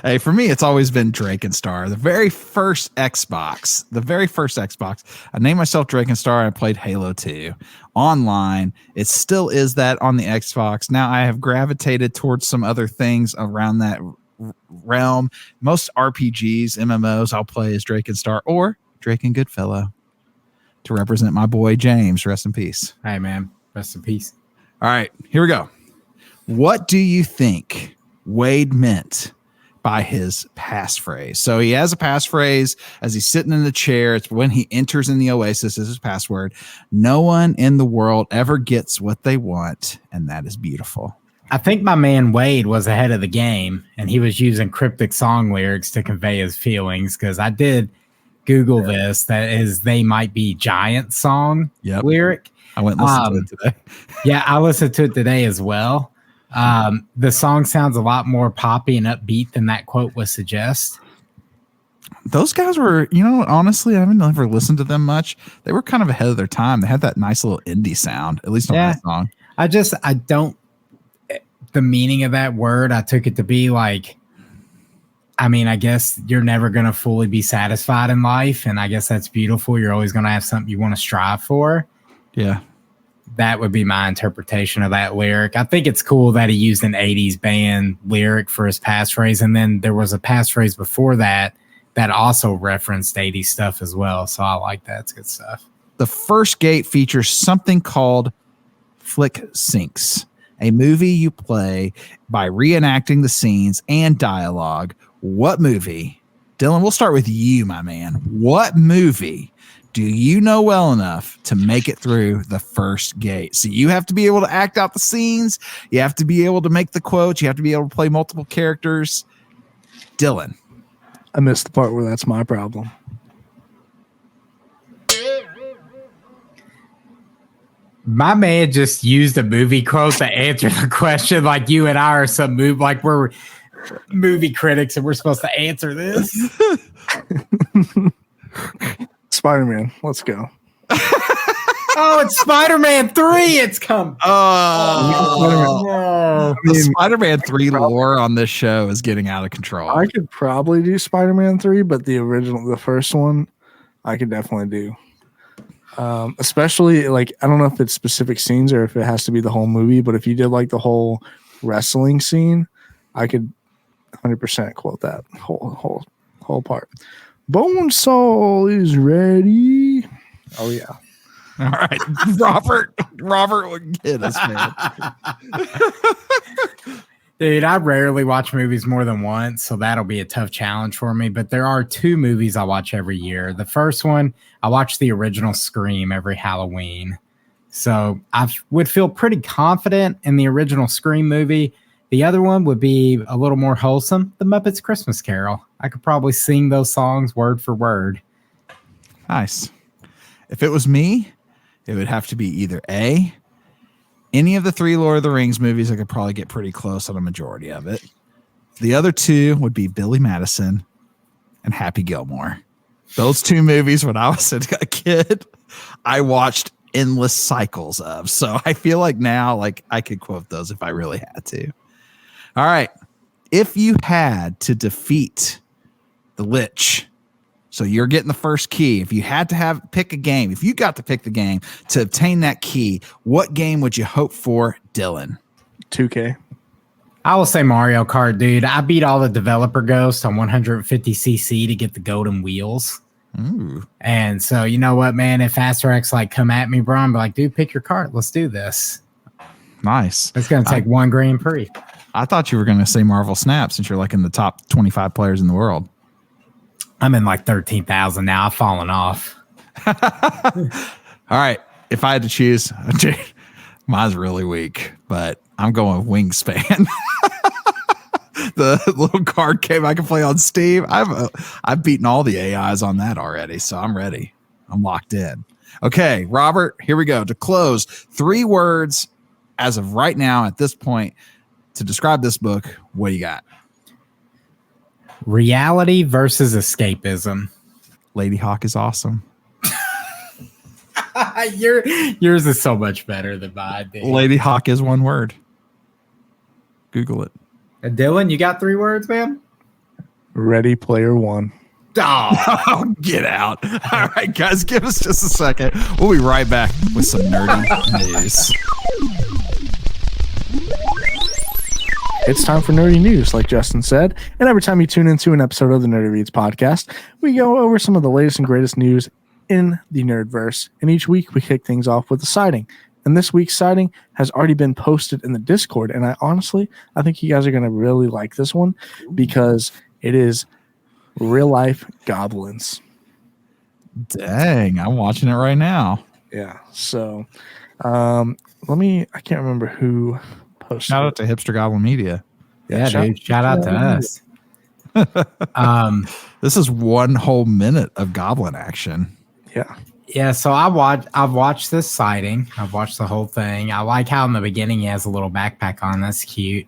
Hey, for me, it's always been Drake and Star. The very first Xbox, I named myself Drake and Star. I played Halo 2 online. It still is that on the Xbox. Now I have gravitated towards some other things around that realm. Most RPGs, MMOs, I'll play as Drake and Star or Drake and Goodfellow to represent my boy James. Rest in peace. Hey, man. Rest in peace. All right, here we go. What do you think Wade meant by his passphrase? So he has a passphrase as he's sitting in the chair. It's when he enters in the Oasis is his password. No one in the world ever gets what they want, and that is beautiful. I think my man Wade was ahead of the game, and he was using cryptic song lyrics to convey his feelings, because I did Google this. That is They Might Be Giant song lyric. I went and listened to it today. Yeah, I listened to it today as well. The song sounds a lot more poppy and upbeat than that quote would suggest. Those guys were, honestly, I haven't ever listened to them much. They were kind of ahead of their time. They had that nice little indie sound, at least on that song. I don't, the meaning of that word, I took it to be like, I guess you're never going to fully be satisfied in life. And I guess that's beautiful. You're always going to have something you want to strive for. Yeah. That would be my interpretation of that lyric. I think it's cool that he used an 80s band lyric for his passphrase. And then there was a passphrase before that also referenced 80s stuff as well. So I like that. It's good stuff. The first gate features something called Flick Syncs, a movie you play by reenacting the scenes and dialogue. What movie? Dylan, we'll start with you, my man. What movie do you know well enough to make it through the first gate? So you have to be able to act out the scenes. You have to be able to make the quotes. You have to be able to play multiple characters. Dylan. I missed the part where that's my problem. My man just used a movie quote to answer the question, like you and I are some movie, like we're movie critics and we're supposed to answer this. Spider-Man, let's go. Oh, it's Spider-Man 3. It's come. The Spider-Man 3 lore on this show is getting out of control. I could probably do Spider-Man 3, but the first one, I could definitely do. Especially, like, I don't know if it's specific scenes or if it has to be the whole movie, but if you did like the whole wrestling scene, I could 100% quote that whole part. Bonesaw is ready. Oh yeah. All right, Robert would get us, man. Dude, I rarely watch movies more than once, so that'll be a tough challenge for me. But there are 2 movies I watch every year. The first one, I watch the original Scream every Halloween. So I would feel pretty confident in the original Scream movie. The other one would be a little more wholesome, The Muppets Christmas Carol. I could probably sing those songs word for word. Nice. If it was me, it would have to be either A, any of the 3 Lord of the Rings movies. I could probably get pretty close on a majority of it. The other 2 would be Billy Madison and Happy Gilmore. Those 2 movies, when I was a kid, I watched endless cycles of. So I feel like now, like, I could quote those if I really had to. All right. If you had to defeat the Lich, so you're getting the first key. If you had to pick a game, if you got to pick the game to obtain that key, what game would you hope for, Dylan? 2K. I will say Mario Kart, dude. I beat all the developer ghosts on 150cc to get the golden wheels. Ooh. And so, you know what, man? If Faster X like come at me, bro, I'm like, dude, pick your cart. Let's do this. Nice. It's going to take 1 Grand Prix. I thought you were going to say Marvel Snap since you're like in the top 25 players in the world. I'm in like 13,000 now. I've fallen off. All right. If I had to choose, mine's really weak, but I'm going Wingspan. The little card game I can play on Steam. I've beaten all the AIs on that already, so I'm ready. I'm locked in. Okay, Robert, here we go. To close, 3 words as of right now at this point to describe this book. What do you got? Reality versus escapism. LadyHawke is awesome. Yours is so much better than mine. Dude. LadyHawke is 1 word. Google it. Dylan, you got 3 words, man? Ready Player One. Oh, get out. All right, guys, give us just a second. We'll be right back with some nerdy news. It's time for nerdy news, like Justin said. And every time you tune into an episode of the Nerdy Reads podcast, we go over some of the latest and greatest news in the Nerdverse. And each week we kick things off with a sighting. And this week's sighting has already been posted in the Discord. And I think you guys are going to really like this one because it is real life goblins. Dang, I'm watching it right now. Yeah. So I can't remember who posted. Shout out to Hipster Goblin Media. Yeah, dude. Shout out to us. This is one whole minute of goblin action. Yeah. Yeah, so I've watched this sighting. I've watched the whole thing. I like how in the beginning he has a little backpack on. That's cute.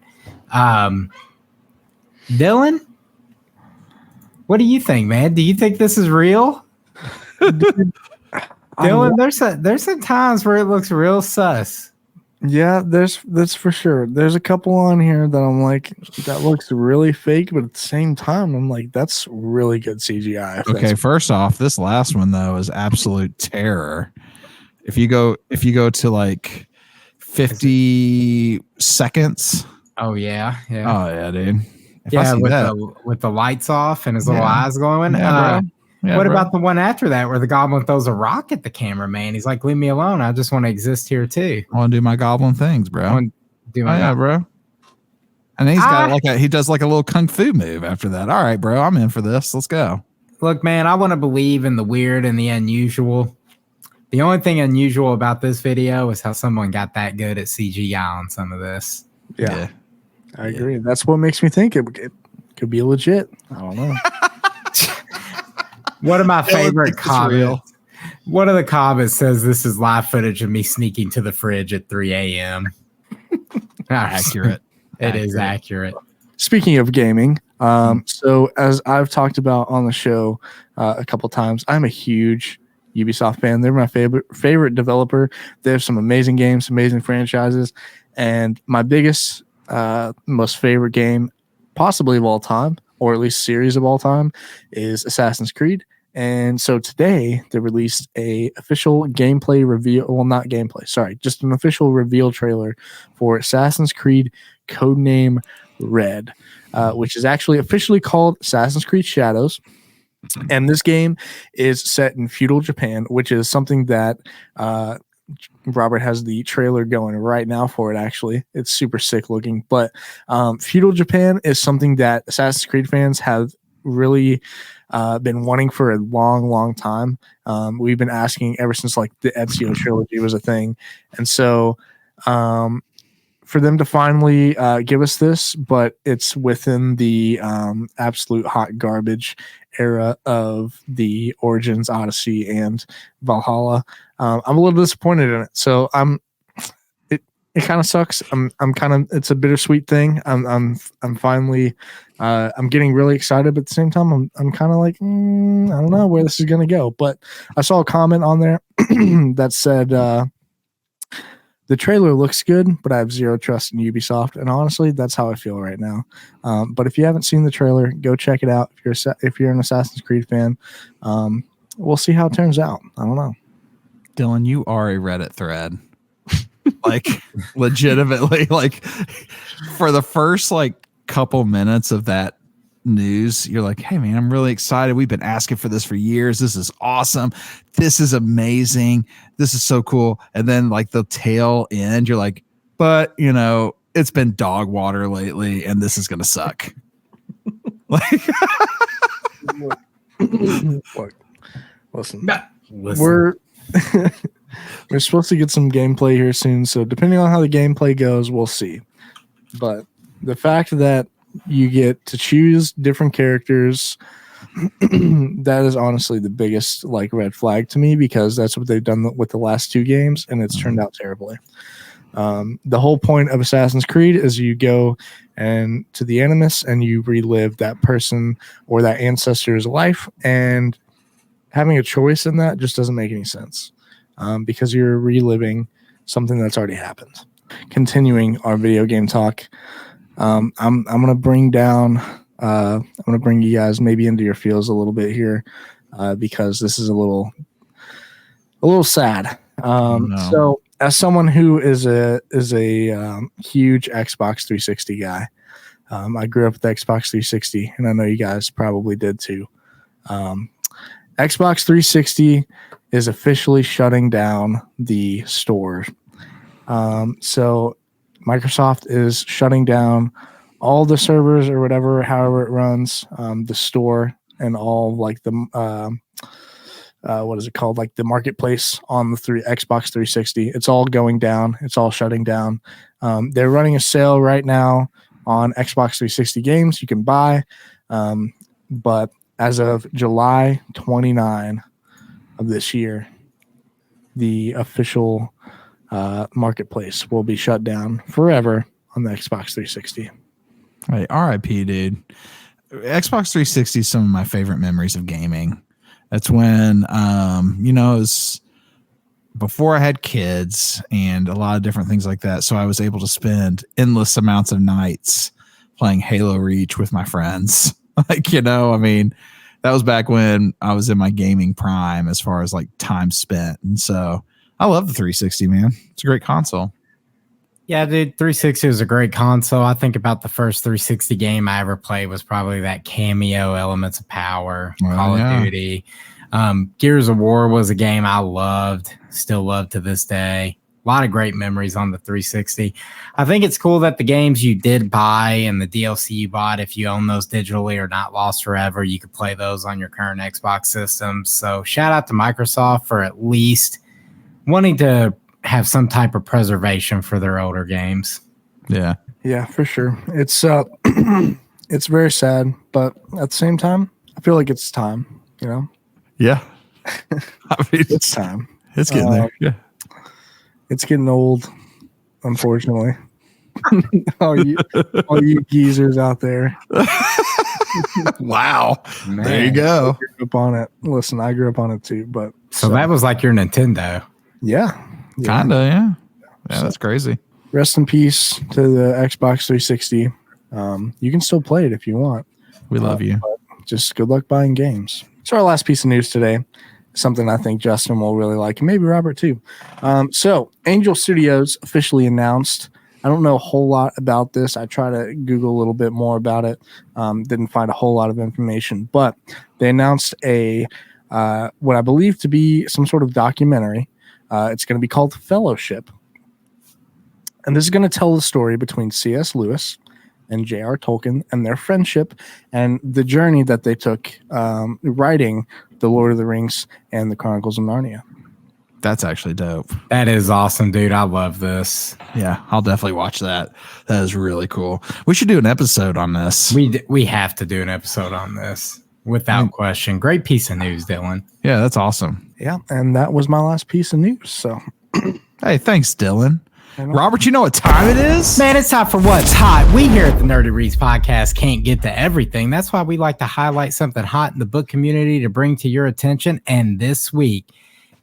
Dylan, what do you think, man? Do you think this is real? Dylan, there's some times where it looks real sus. Yeah, that's for sure. There's a couple on here that I'm like, that looks really fake, but at the same time, I'm like, that's really good CGI. Okay, first off, this last one though is absolute terror. If you go to like 50 seconds. Oh yeah. Oh yeah, dude. Yeah, with the lights off and his little eyes glowing. Yeah, what about the one after that where the goblin throws a rock at the cameraman? He's like, leave me alone. I just want to exist here too. I want to do my goblin things, bro. Bro. And he's got he does like a little kung fu move after that. All right, bro. I'm in for this. Let's go. Look, man, I want to believe in the weird and the unusual. The only thing unusual about this video is how someone got that good at CGI on some of this. Yeah. I agree. That's what makes me think it could be legit. I don't know. One of my favorite comments. One of the comments says this is live footage of me sneaking to the fridge at 3 a.m. Accurate. It is accurate. Speaking of gaming, so as I've talked about on the show a couple times, I'm a huge Ubisoft fan. They're my favorite developer. They have some amazing games, amazing franchises, and my biggest, most favorite game, possibly of all time, or at least series of all time, is Assassin's Creed. And so today they released a official gameplay reveal. Well, not gameplay, sorry, just an official reveal trailer for Assassin's Creed Codename Red, which is actually officially called Assassin's Creed Shadows. And this game is set in feudal Japan, which is something that Robert has the trailer going right now for it. Actually, it's super sick looking. But feudal Japan is something that Assassin's Creed fans have really been wanting for a long time. We've been asking ever since like the Ezio trilogy was a thing, and so for them to finally give us this, but it's within the absolute hot garbage era of the Origins, Odyssey, and Valhalla. I'm a little disappointed in it. So it kind of sucks. It's a bittersweet thing. I'm finally I'm getting really excited, but at the same time I'm kind of like I don't know where this is gonna go. But I saw a comment on there that said the trailer looks good, but I have zero trust in Ubisoft, and honestly, that's how I feel right now. But if you haven't seen the trailer, go check it out. If you're an Assassin's Creed fan, we'll see how it turns out. I don't know. Dylan, you are a Reddit thread. Like legitimately, like for the first like couple minutes of that news, you're like, hey man, I'm really excited. We've been asking for this for years. This is awesome. This is amazing. This is so cool. And then like the tail end, you're like, but you know, it's been dog water lately and this is gonna suck. Like Look, listen. We're supposed to get some gameplay here soon, so depending on how the gameplay goes, we'll see. But the fact that you get to choose different characters, that is honestly the biggest like red flag to me, because that's what they've done with the last two games, and it's turned out terribly. The whole point of Assassin's Creed is you go and to the Animus and you relive that person or that ancestor's life, and having a choice in that just doesn't make any sense. Because you're reliving something that's already happened. Continuing our video game talk, I'm gonna bring you guys maybe into your feels a little bit here, because this is a little sad. No. So as someone who is a huge Xbox 360 guy, I grew up with Xbox 360, and I know you guys probably did too. Xbox 360 is officially shutting down the store. So Microsoft is shutting down all the servers or whatever, however it runs, the store and all like the what is it called? Like the marketplace on the Xbox 360. It's all going down. It's all shutting down. They're running a sale right now on Xbox 360 games you can buy. But as of July 29 of this year, the official marketplace will be shut down forever on the Xbox 360. Hey, RIP, dude. Xbox 360 is some of my favorite memories of gaming. That's when, it was before I had kids and a lot of different things like that. So I was able to spend endless amounts of nights playing Halo Reach with my friends. That was back when I was in my gaming prime as far as like time spent. And so I love the 360, man. It's a great console. Yeah, dude, 360 was a great console. I think about the first 360 game I ever played was probably that Cameo, Elements of Power, Call of Duty. Gears of War was a game I loved, still love to this day. A lot of great memories on the 360. I think it's cool that the games you did buy and the DLC you bought, if you own those digitally, are not lost forever. You could play those on your current Xbox system. So shout out to Microsoft for at least wanting to have some type of preservation for their older games. Yeah. Yeah, for sure. It's it's very sad, but at the same time, I feel like it's time, Yeah. It's time. It's getting there. Yeah. It's getting old, unfortunately. all you geezers out there. Wow. Man. There you go. I grew up on it. Listen, I grew up on it too, but so that was like your Nintendo. Yeah. Kinda, yeah. Yeah, that's crazy. Rest in peace to the Xbox 360. You can still play it if you want. We love you. Just good luck buying games. So our last piece of news today, something I think Justin will really like, and maybe Robert too. So Angel Studios officially announced. I don't know a whole lot about this. I tried to Google a little bit more about it. Didn't find a whole lot of information, but they announced a what I believe to be some sort of documentary. It's going to be called Fellowship. And this is going to tell the story between C.S. Lewis and J.R. Tolkien and their friendship and the journey that they took writing The Lord of the Rings and the Chronicles of Narnia. That's actually dope. That is awesome, dude. I love this. Yeah, I'll definitely watch that. That is really cool. We should do an episode on this. We have to do an episode on this without question. Great piece of news, Dylan. Yeah, that's awesome. Yeah, and that was my last piece of news. So, hey, thanks, Dylan. Robert, you know what time it is? Man, it's time for What's Hot. We here at the Nerdy Reads podcast can't get to everything. That's why we like to highlight something hot in the book community to bring to your attention. And this week,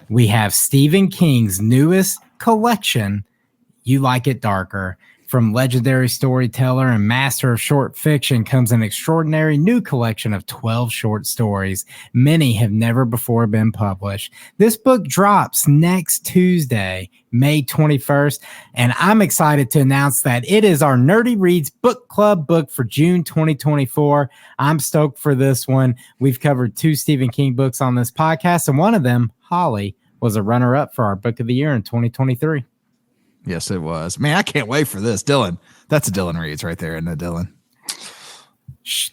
we have Stephen King's newest collection, You Like It Darker. From legendary storyteller and master of short fiction comes an extraordinary new collection of 12 short stories. Many have never before been published. This book drops next Tuesday, May 21st, and I'm excited to announce that it is our Nerdy Reads Book Club book for June 2024. I'm stoked for this one. We've covered 2 Stephen King books on this podcast, and one of them, Holly, was a runner-up for our Book of the Year in 2023. Yes, it was. Man, I can't wait for this. Dylan. That's a Dylan Reads right there, isn't it, Dylan?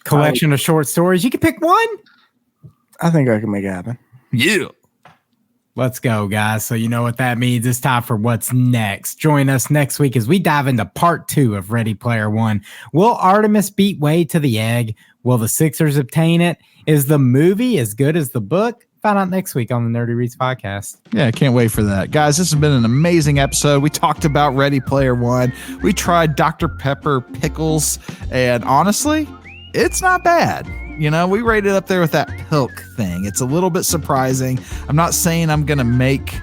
Collection of short stories. You can pick one. I think I can make it happen. Yeah. Let's go, guys. So you know what that means. It's time for What's Next. Join us next week as we dive into part 2 of Ready Player One. Will Artemis beat Wade to the egg? Will the Sixers obtain it? Is the movie as good as the book? Find out next week on the Nerdy Reads podcast. Yeah, I can't wait for that. Guys, this has been an amazing episode. We talked about Ready Player One. We tried Dr. Pepper Pickles, and honestly, it's not bad. We rated up there with that Pilk thing. It's a little bit surprising. I'm not saying I'm going to make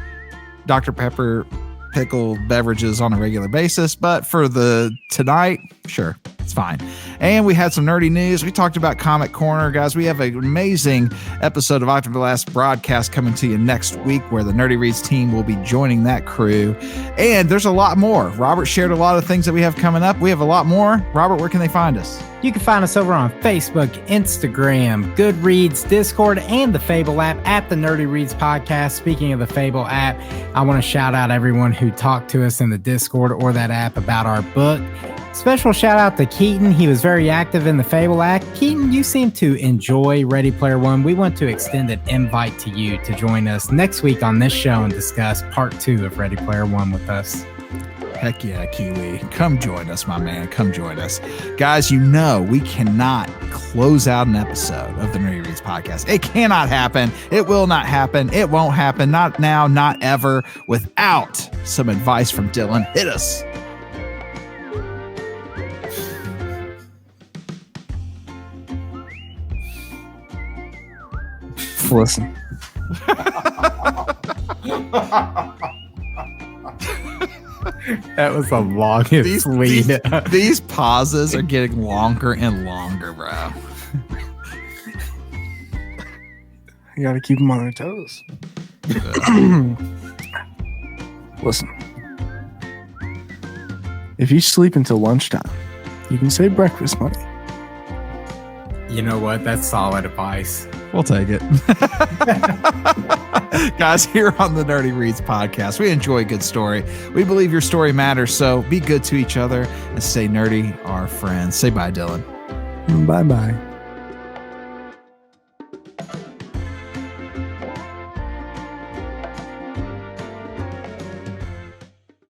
Dr. Pepper pickle beverages on a regular basis, but for the tonight, sure, it's fine. And we had some nerdy news. We talked about Comic Corner, guys. We have an amazing episode of After the Last Broadcast coming to you next week where the Nerdy Reads team will be joining that crew. And there's a lot more. Robert shared a lot of things that we have coming up. We have a lot more. Robert, where can they find us? You can find us over on Facebook, Instagram, Goodreads, Discord, and the Fable app at the Nerdy Reads podcast. Speaking of the Fable app, I want to shout out everyone who talked to us in the Discord or that app about our book. Special shout out to Keaton. He was very active in the Fable app. Keaton, you seem to enjoy Ready Player One. We want to extend an invite to you to join us next week on this show and discuss part 2 of Ready Player One with us. Heck yeah, Kiwi. Come join us, my man. Come join us. Guys, you know we cannot close out an episode of the Nerdy Reads podcast. It cannot happen. It will not happen. It won't happen. Not now, not ever, without some advice from Dylan. Hit us. Listen. That was the longest lead. These pauses are getting longer and longer, bro. You got to keep them on their toes. Listen. If you sleep until lunchtime, you can save breakfast money. You know what? That's solid advice. We'll take it. Guys, here on the Nerdy Reads podcast, we enjoy a good story. We believe your story matters, so be good to each other and stay nerdy, our friends. Say bye, Dylan. Bye-bye.